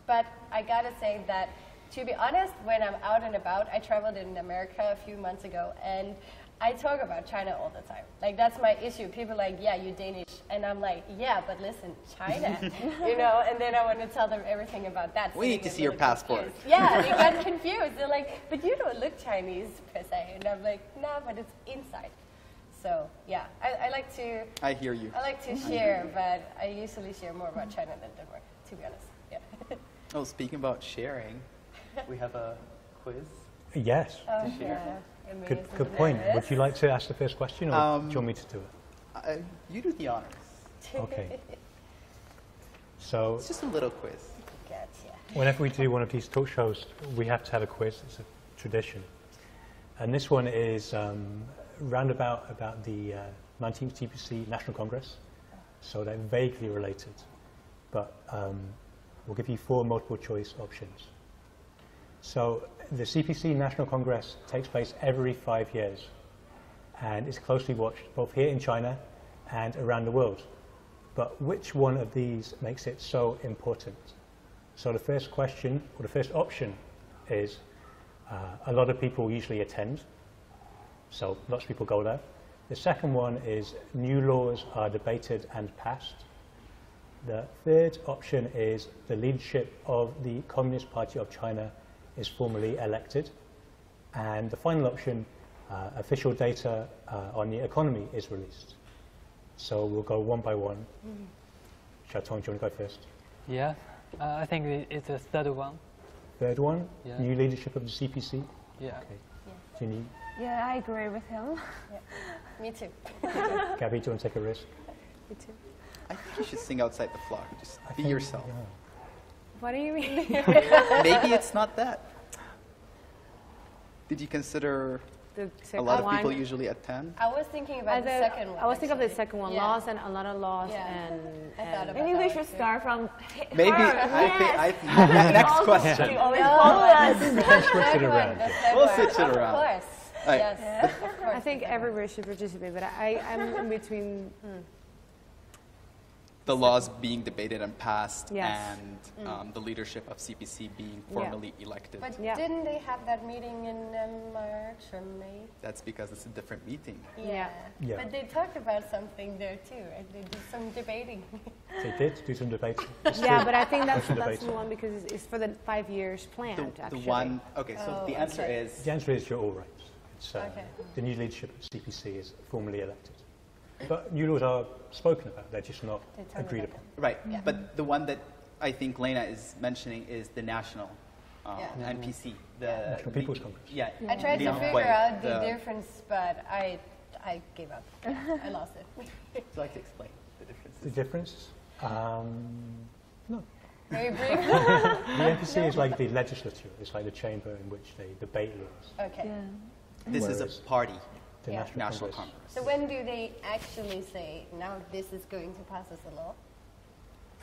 But I gotta say that, to be honest, when I'm out and about, I traveled in America a few months ago, and I talk about China all the time. Like, that's my issue. People are like, yeah, you're Danish. And I'm like, yeah, but listen, China, you know? And then I want to tell them everything about that. We need to see your passport. Confused. Yeah, they got confused. They're like, but you don't look Chinese, per se. And I'm like, no, but it's inside. So, yeah, I like to... I hear you. I like to share, but I usually share more about China than Denmark, to be honest. Yeah. Oh, speaking about sharing, we have a quiz. Yes. Oh, share. yeah. Good point. Would you like to ask the first question, or do you want me to do it? You do the honors. Okay. So It's just a little quiz. Gotcha. whenever we do one of these talk shows, we have to have a quiz. It's a tradition. And this one is roundabout about the 19th CPC National Congress. So they're vaguely related. But we'll give you 4 multiple choice options. So the CPC National Congress takes place every 5 years and is closely watched both here in China and around the world. But which one of these makes it so important? So the first question, or the first option, is a lot of people usually attend, so lots of people go there. The second one is new laws are debated and passed. The third option is the leadership of the Communist Party of China is formally elected. And the final option, official data on the economy is released. So we'll go one by one. Xiaotong, do you want to go first? Yeah, I think it's the third one. Third one, Yeah. new leadership of the CPC. Yeah. Okay. Ginny, Yeah, I agree with him. Me too. Gabby, do you want to take a risk? Me too. I think you should sing outside the flock. Just I be think- yourself. yeah. What do you mean? Maybe it's not that. Did you consider The a second lot of one. people usually attend? I was thinking about the second one. I was thinking of the actually. second one, Yeah. laws and a lot of laws Yeah. and I thought about Maybe that we one should too. start from Maybe. Yes. Next She question. always follow us. Let's switch it Third one, around. the yeah. third We'll one. switch it Of around. course. Right. Yes. Of course. I think everybody should participate, but I'm in between. The laws being debated and passed, Yes. and the leadership of CPC being formally elected. But Yeah. didn't they have that meeting in March or May? That's because it's a different meeting. Yeah. Yeah. But they talked about something there too, and they did some debating. They did do some debate. Yeah, but I think that's Some the debate. one because it's for the 5 years planned, The actually. one. Okay, so Oh, the answer okay. is The answer is you're all right. It's, Okay. the new leadership of CPC is formally elected. But new laws are spoken about, they're just not Determined agreed upon. upon. Right, Yeah. but the one that I think Lena is mentioning is the national Yeah. NPC. The National People's Congress. Yeah. I tried to Liang figure Hui, out the the- difference, but I gave up. I lost it. Would you like to explain the differences? The difference? No. Very brief. The NPC is like the legislature, it's like the chamber in which they debate laws. Okay. Yeah. This is Whereas- a party, The Yeah. National Congress. Congress. So when do they actually say, now this is going to pass as a law?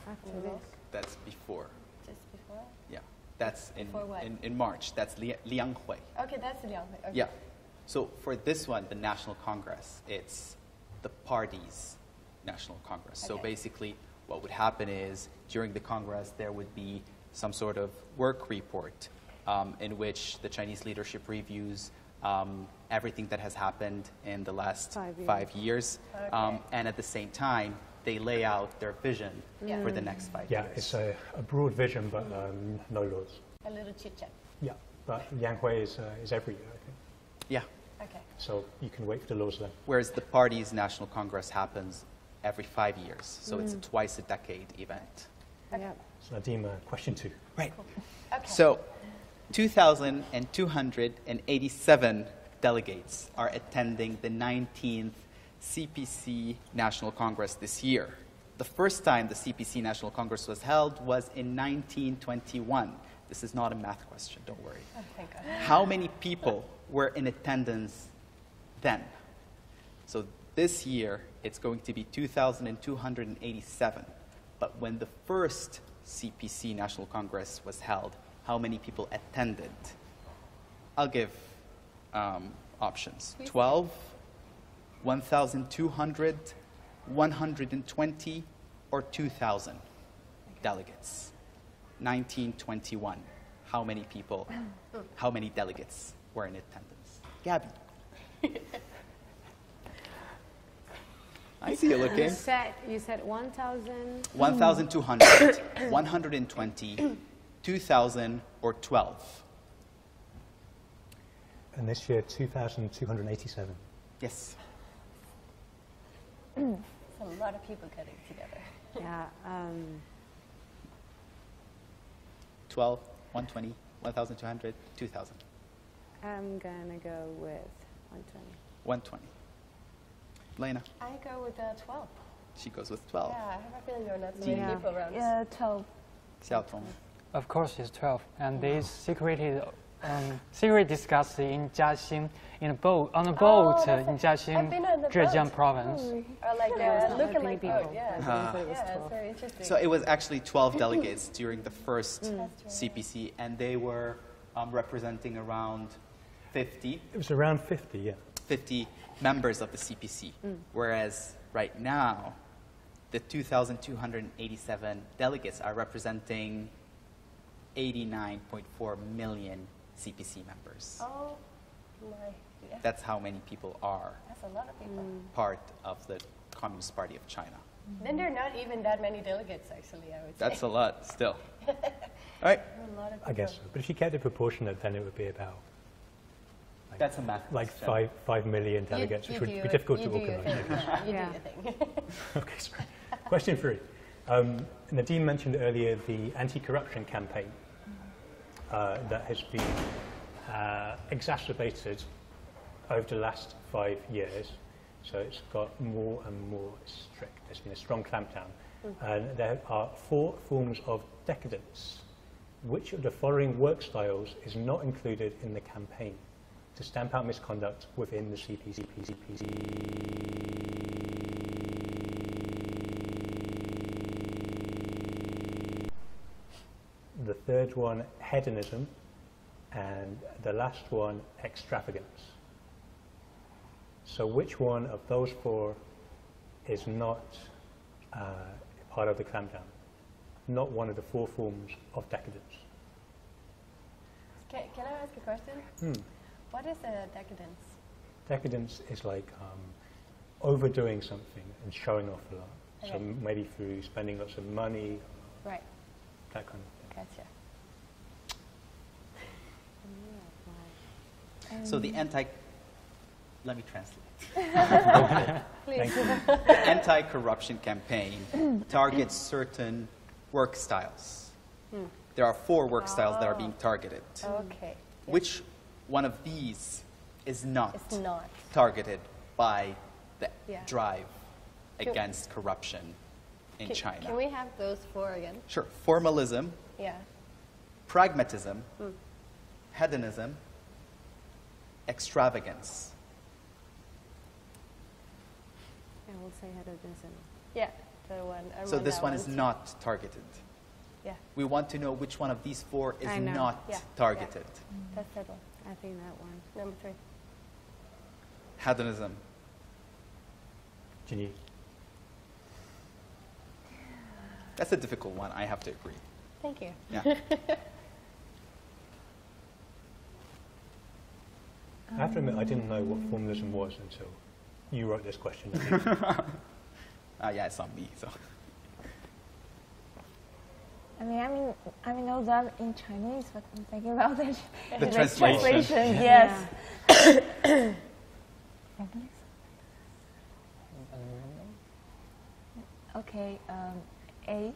After New this. laws? That's before. Just before? Yeah, that's Before what? in March. That's Liang Hui. Okay, that's the Liang Hui. Okay. Yeah. So for this one, the National Congress, it's the party's National Congress. So Okay. basically, what would happen is during the Congress, there would be some sort of work report in which the Chinese leadership reviews everything that has happened in the last 5 years. Okay. And at the same time, they lay out their vision Yeah. for the next 5 Yeah, years. it's a broad vision, but no laws. A little chit chat. Yeah, but Yang Hui is every year, I think. Yeah. Okay. So you can wait for the laws then. Whereas the party's National Congress happens every 5 years. So it's a twice a decade event. Yeah. So Nadim, question 2. Right. Okay. So 2,287 delegates are attending the 19th CPC National Congress this year. The first time the CPC National Congress was held was in 1921. This is not a math question, don't worry. Oh, thank God. How many people were in attendance then? So this year, it's going to be 2,287. But when the first CPC National Congress was held, how many people attended? I'll give options. 12, 1,200, 120, or 2,000 delegates. 1921. How many people, how many delegates were in attendance? Gabby. I see you looking. You said 1,000. 1,200, 120, 2,000, or 12. And this year, 2,287. Yes. It's a lot of people getting together. Yeah. 12, 120, 1,200, 2,000. I'm gonna go with 120. 120. Lena, I go with 12. she goes with 12. Yeah, I have a feeling there are not so many Yeah. people around. Yeah, 12. Xiaotong. Of course, it's 12, and they secretly discussed in Jiaxing on a boat that's in I've been Jiaxing, on the Zhejiang boat. province. Or like There was not looking that many like people. boat, yeah. I thought it was Yeah, it's 12. very interesting. So it was actually 12 delegates during the first That's true. CPC, and they were representing around 50 It was around 50, yeah. 50 members of the CPC, whereas right now, the 2,287 delegates are representing 89.4 million CPC members. Oh my, yeah, That's how many people are that's a lot of people. part of the Communist Party of China. Then there are not even that many delegates, actually, I would say. That's a lot still. All right, A lot of I guess so. But if you kept it proportionate, then it would be about that's a math like question. 5 million delegates, which would be difficult to organize. I guess. You Yeah. do your thing. Okay, sorry. Question 3. Nadim mentioned earlier the anti-corruption campaign that has been exacerbated over the last 5 years. So it's got more and more strict. There's been a strong clampdown. And there are 4 forms of decadence. Which of the following work styles is not included in the campaign to stamp out misconduct within the CPC? The third one, hedonism, and the last one, extravagance. So which one of those 4 is not part of the clampdown? Not one of the 4 forms of decadence. Can I ask a question? What is a decadence? Decadence is like overdoing something and showing off a lot. So Okay. maybe through spending lots of money, Right, that kind of thing. gotcha. So the let me translate. Please. The anti-corruption campaign targets certain work styles. There are 4 work styles that are being targeted. Okay. Which one of these is not It's not. targeted by the Yeah. drive against corruption in China? Can we have those 4 again? Sure. Formalism, Yeah. pragmatism, hedonism, extravagance. I will say hedonism. Yeah. The one. I So want this that one is too. not targeted. Yeah. We want to know which one of these 4 is I know. not Yeah. targeted. That's that one. I think that one. Number 3. Hedonism. Can you? That's a difficult one, I have to agree. Thank you. Yeah. I have to admit, I didn't know what formalism was until you wrote this question. Yeah, it's on me. So. I know that in Chinese, but I'm thinking about it. The translation. Yes. Okay. A.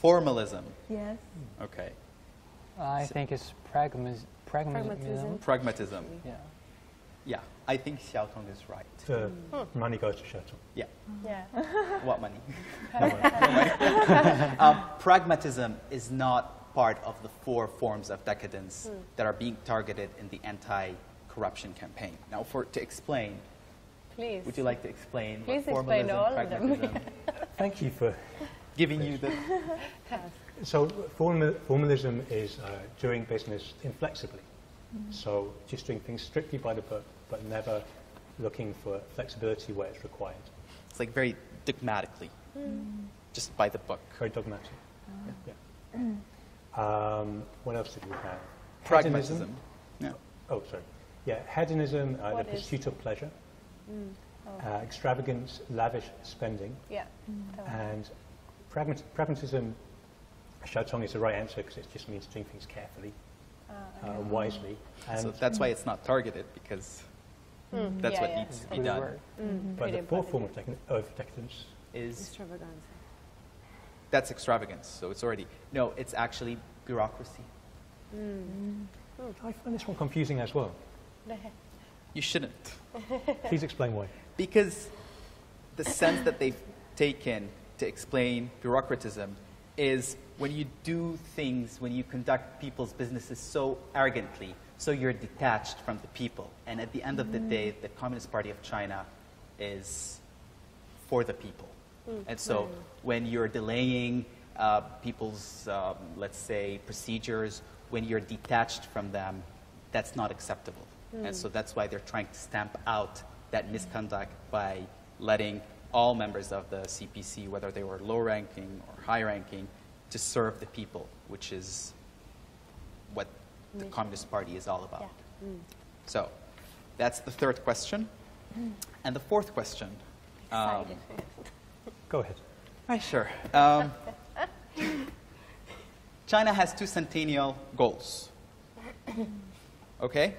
Formalism. Yes. Okay. I think it's pragmatism. Pragmatism. Yeah. Yeah, I think Xiaotong is right. The money goes to Shetland. Yeah. Yeah. What money? Pragmatism is not part of the 4 forms of decadence that are being targeted in the anti-corruption campaign. Now, to explain, Please. would you like to explain Please what explain formalism, all of them. pragmatism, Thank you for. giving you the... So formalism is doing business inflexibly. So just doing things strictly by the book, but never looking for flexibility where it's required. It's like very dogmatically, just by the book. Very dogmatic. Yeah. What else did we have? Pragmatism. Yeah. Oh, sorry. Yeah, hedonism, the What is- pursuit of pleasure. Extravagance, lavish spending. Yeah. And pragmatism, Xiaotong is the right answer because it just means doing things carefully, wisely. And So that's why it's not targeted, because that's Yeah, what yeah. needs to be Good done. word. but the Pretty fourth form important. of decadence, Is Extravaganza. that's extravagance, so it's already... No, it's actually bureaucracy. I find this one confusing as well. You shouldn't. Please explain why. Because the sense that they've taken to explain bureaucratism is when you do things, when you conduct people's businesses so arrogantly, so you're detached from the people. And at the end of the day, the Communist Party of China is for the people. And so when you're delaying people's, let's say, procedures, when you're detached from them, that's not acceptable. And so that's why they're trying to stamp out that misconduct by letting all members of the CPC, whether they were low-ranking or high-ranking, to serve the people, which is what the Communist Party is all about. So that's the 3rd question. And the 4th question. Excited. Go ahead. Sure. China has 2 centennial goals, okay,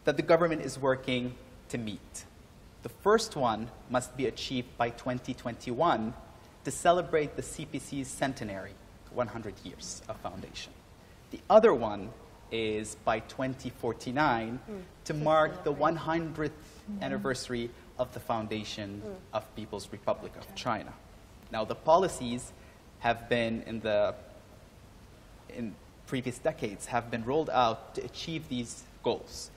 that the government is working to meet. The first one must be achieved by 2021 to celebrate the CPC's centenary, 100 years of foundation. The other one is by 2049 to mark the 100th anniversary of the foundation of People's Republic of China. Now, the policies have been in previous decades have been rolled out to achieve these goals.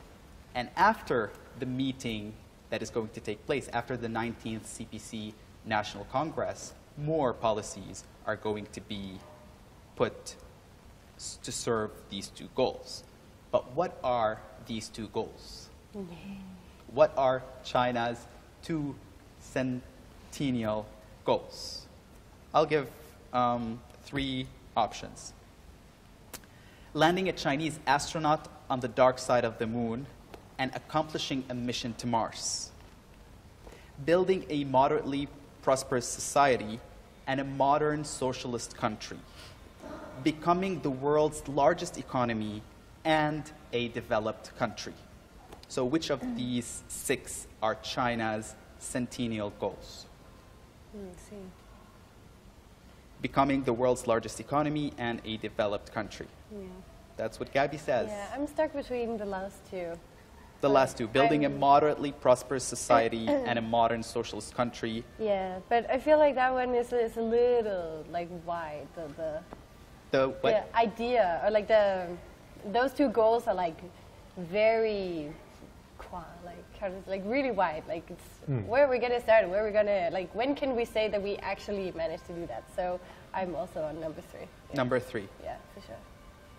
And after the meeting that is going to take place, after the 19th CPC National Congress, more policies are going to be put to serve these 2 goals. But what are these 2 goals? What are China's 2 centennial goals? I'll give 3 options. Landing a Chinese astronaut on the dark side of the moon and accomplishing a mission to Mars. Building a moderately prosperous society and a modern socialist country. Becoming the world's largest economy and a developed country. So which of these 6 are China's centennial goals? See. Becoming the world's largest economy and a developed country. Yeah. That's what Gabby says. Yeah, I'm stuck between the last two. The last 2, building a moderately prosperous society and a modern socialist country. Yeah, but I feel like that one is a little like wide. The what? The idea, or like those 2 goals are like very, like really wide. Like it's where are we gonna start? Where are we gonna like? When can we say that we actually managed to do that? So I'm also on number 3. Yeah. Number 3. Yeah, for sure.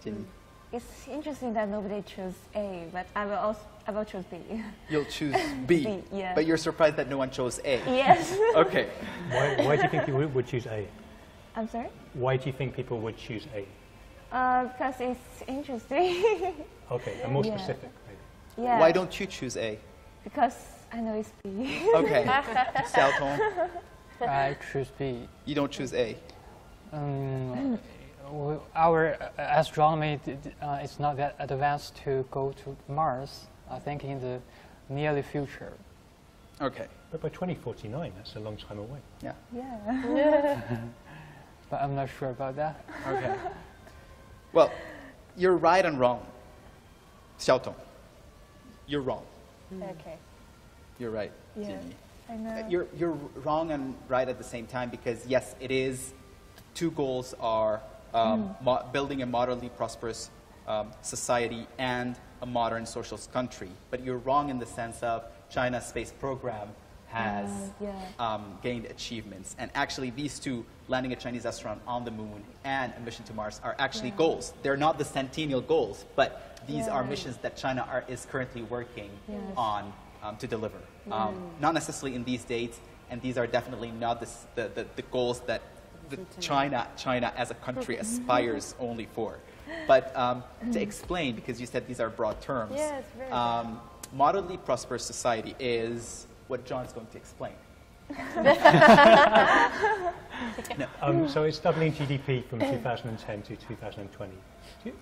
Jin, It's interesting that nobody chose A, but I will choose B. you'll choose B, B, yeah. but you're surprised that no one chose A. Yes. Okay. Why do you think you would choose A? I'm sorry? Why do you think people would choose A? Because it's interesting. Okay, and more Yeah. specific, maybe. Yeah. Why don't you choose A? Because I know it's B. Okay. Xiao Tong, I choose B. you don't choose A. Our astronomy is not that advanced to go to Mars. I think in the nearly future. Okay. But by 2049, that's a long time away. Yeah. Yeah. But I'm not sure about that. Okay. Well, you're right and wrong. Xiao Tong, you're wrong. Okay. You're right. Yeah. Jinyi. I know. You're wrong and right at the same time, because yes, it is. 2 goals are building a moderately prosperous society and a modern socialist country. But you're wrong in the sense of China's space program has gained achievements. And actually these 2, landing a Chinese astronaut on the moon and a mission to Mars, are actually goals. They're not the centennial goals, but these are missions that China is currently working on to deliver. Not necessarily in these dates, and these are definitely not the goals that China as a country aspires only for. But to explain, because you said these are broad terms, Yeah, it's very moderately prosperous society is what John's going to explain. So it's doubling GDP from 2010 to 2020.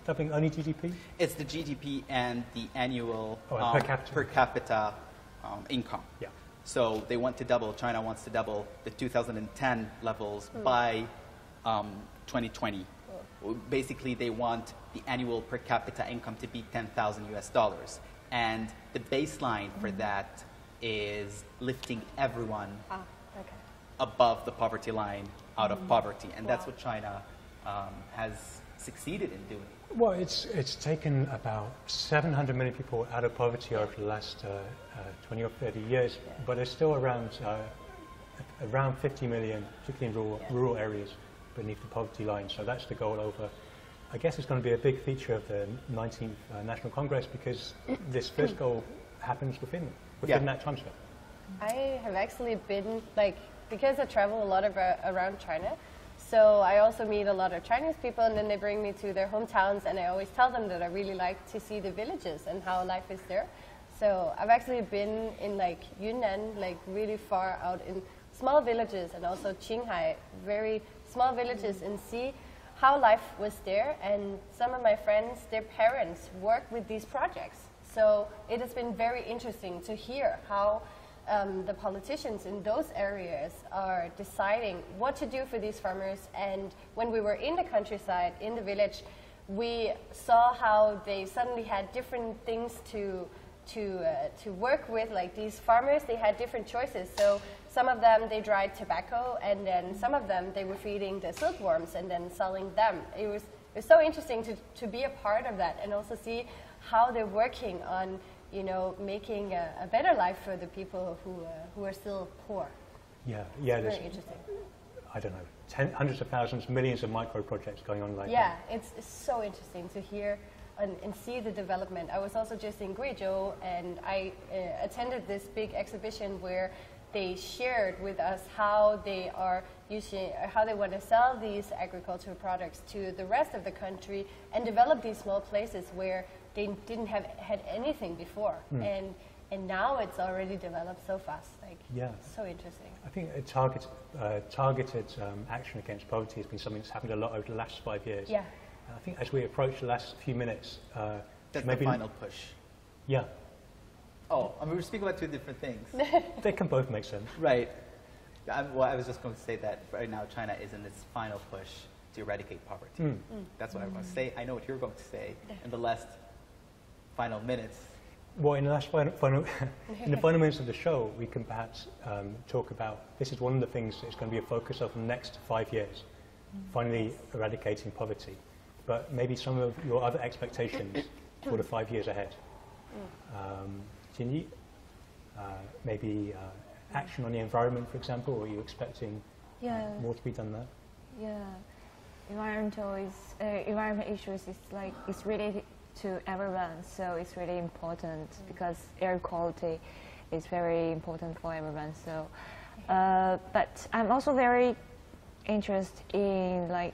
Doubling only GDP? It's the GDP and the annual per capita. income. Yeah. So they want to double, China wants to double the 2010 levels by 2020. Basically, they want the annual per capita income to be $10,000 US. And the baseline for that is lifting everyone above the poverty line, out of poverty. And that's what China has succeeded in doing. Well, it's taken about 700 million people out of poverty over the last 20 or 30 years, but there's still around 50 million, particularly in rural areas, beneath the poverty line. So that's the goal over. I guess it's going to be a big feature of the 19th National Congress, because this first goal happens within that time scale. I have actually been, because I travel a lot around China, so I also meet a lot of Chinese people, and then they bring me to their hometowns, and I always tell them that I really like to see the villages and how life is there. So I've actually been in Yunnan, really far out in small villages, and also Qinghai, very small villages, and see how life was there. And some of my friends, their parents work with these projects. So it has been very interesting to hear how the politicians in those areas are deciding what to do for these farmers. And when we were in the countryside, in the village, we saw how they suddenly had different things to work with. Like these farmers, they had different choices. So some of them, they dried tobacco, and then some of them, they were feeding the silkworms and then selling them. It was so interesting to be a part of that, and also see how they're working on, making a better life for the people who are still poor. Yeah, Very interesting. I don't know, hundreds of thousands, millions of micro projects going on like that. Yeah, it's so interesting to hear and see the development. I was also just in Guizhou, and I attended this big exhibition where they shared with us how they are how they want to sell these agricultural products to the rest of the country, and develop these small places where they didn't have had anything before. And now it's already developed so fast. So interesting. I think targeted action against poverty has been something that's happened a lot over the last 5 years. Yeah. And I think as we approach the last few minutes, that's maybe the final push. Yeah. Oh, I mean, we're speaking about two different things. They can both make sense. Right. Well, I was just going to say that right now China is in its final push to eradicate poverty. That's what I want to say. I know what you're going to say in the last final minutes. Well, in the last in the final minutes of the show, we can perhaps talk about, this is one of the things that's going to be a focus of the next 5 years, finally eradicating poverty. But maybe some of your other expectations for the 5 years ahead. Jinyi, maybe action on the environment, for example, or are you expecting more to be done there? Yeah, environment issues is like, it's related to everyone, so it's really important because air quality is very important for everyone. So, but I'm also very interested in like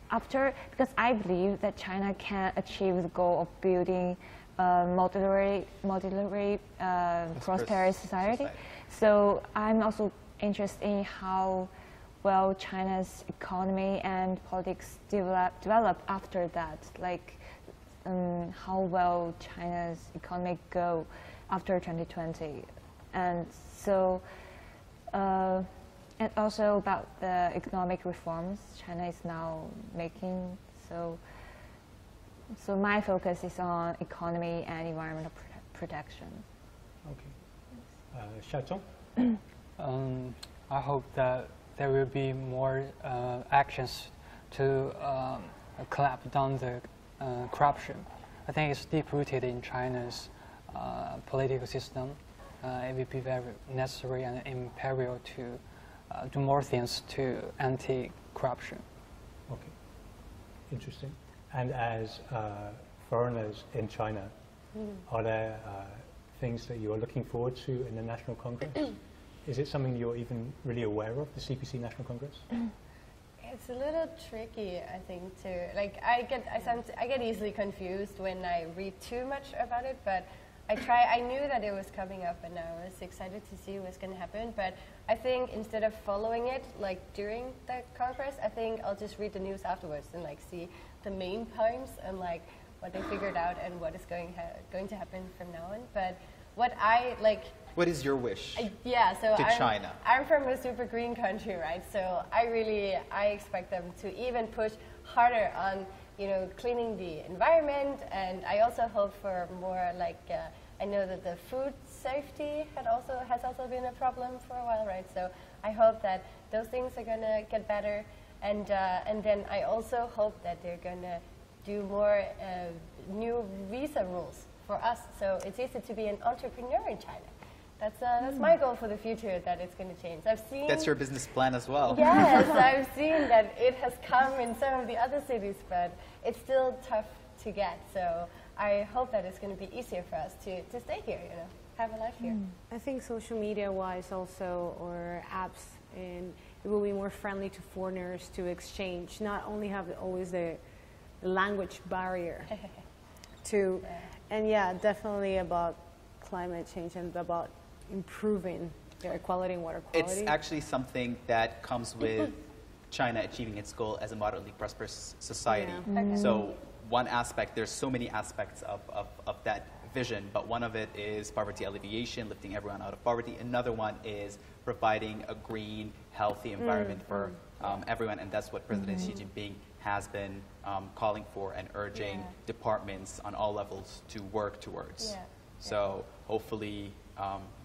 because I believe that China can achieve the goal of building a moderate, prosperous society. So I'm also interested in how well China's economy and politics develop after that, like how well China's economy go after 2020. And so, and also about the economic reforms China is now making. So my focus is on economy and environmental protection. Okay. Xiaotong? I hope that there will be more actions to clamp down the corruption. I think it's deep-rooted in China's political system. It will be very necessary and imperial to do more things to anti-corruption. Okay, interesting. And as foreigners in China, are there things that you are looking forward to in the National Congress? Is it something you're even really aware of, the CPC National Congress? It's a little tricky, I think, to like. I get easily confused when I read too much about it, but I knew that it was coming up, and I was excited to see what's going to happen. But I think instead of following it like during the Congress, I think I'll just read the news afterwards and like see the main points and like what they figured out and what is going to happen from now on. But what I like. What is your wish? China? I'm from a super green country, right? So I expect them to even push harder on, cleaning the environment, and I also hope for more like. I know that the food safety has also been a problem for a while, right? So I hope that those things are gonna get better, and then I also hope that they're gonna do more new visa rules for us, so it's easy to be an entrepreneur in China. That's my goal for the future, that it's going to change. I've seen... That's your business plan as well. Yes, I've seen that it has come in some of the other cities, but it's still tough to get. So I hope that it's going to be easier for us to stay here, have a life here. I think social media-wise also, or apps, and it will be more friendly to foreigners to exchange, not only have always the language barrier to... And yeah, definitely about climate change and about improving air quality and water quality. It's actually something that comes with China achieving its goal as a moderately prosperous society. Yeah. Okay. So one aspect, there's so many aspects of that vision, but one of it is poverty alleviation, lifting everyone out of poverty. Another one is providing a green, healthy environment for everyone, and that's what President Xi Jinping has been calling for and urging departments on all levels to work towards. So hopefully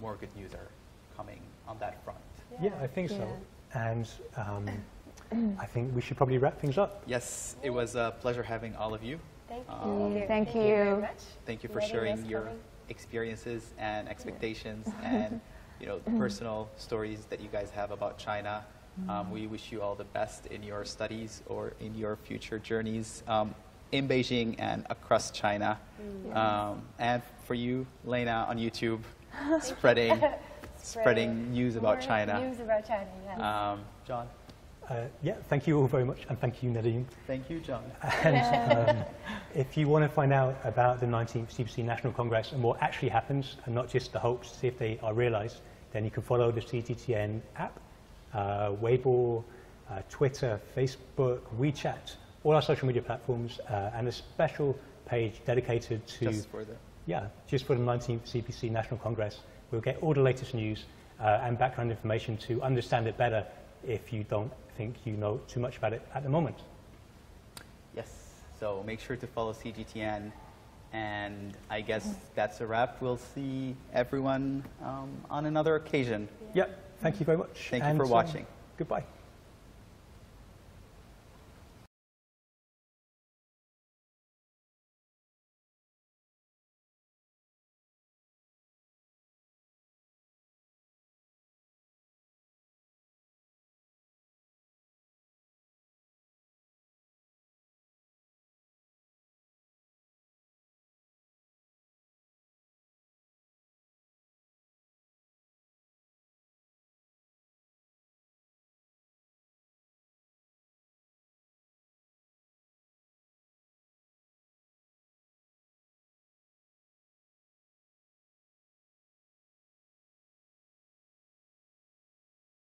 more good news are coming on that front. Yeah, I think so. And I think we should probably wrap things up. Yes, it was a pleasure having all of you. Thank you. Thank you very much. Thank you for sharing your experiences and expectations and personal stories that you guys have about China. We wish you all the best in your studies or in your future journeys in Beijing and across China. And for you, Lena, on YouTube, spreading news about China. News about China, yes. John? Yeah, thank you all very much, and thank you, Nadine. Thank you, John. And if you want to find out about the 19th CPC National Congress and what actually happens, and not just the hopes, see if they are realized, then you can follow the CGTN app, Weibo, Twitter, Facebook, WeChat, all our social media platforms, and a special page dedicated to... Just for the yeah, just for the 19th CPC National Congress. We'll get all the latest news and background information to understand it better if you don't think you know too much about it at the moment. Yes, so make sure to follow CGTN. And I guess that's a wrap. We'll see everyone on another occasion. Yeah, thank you very much. Thank you for watching. Goodbye.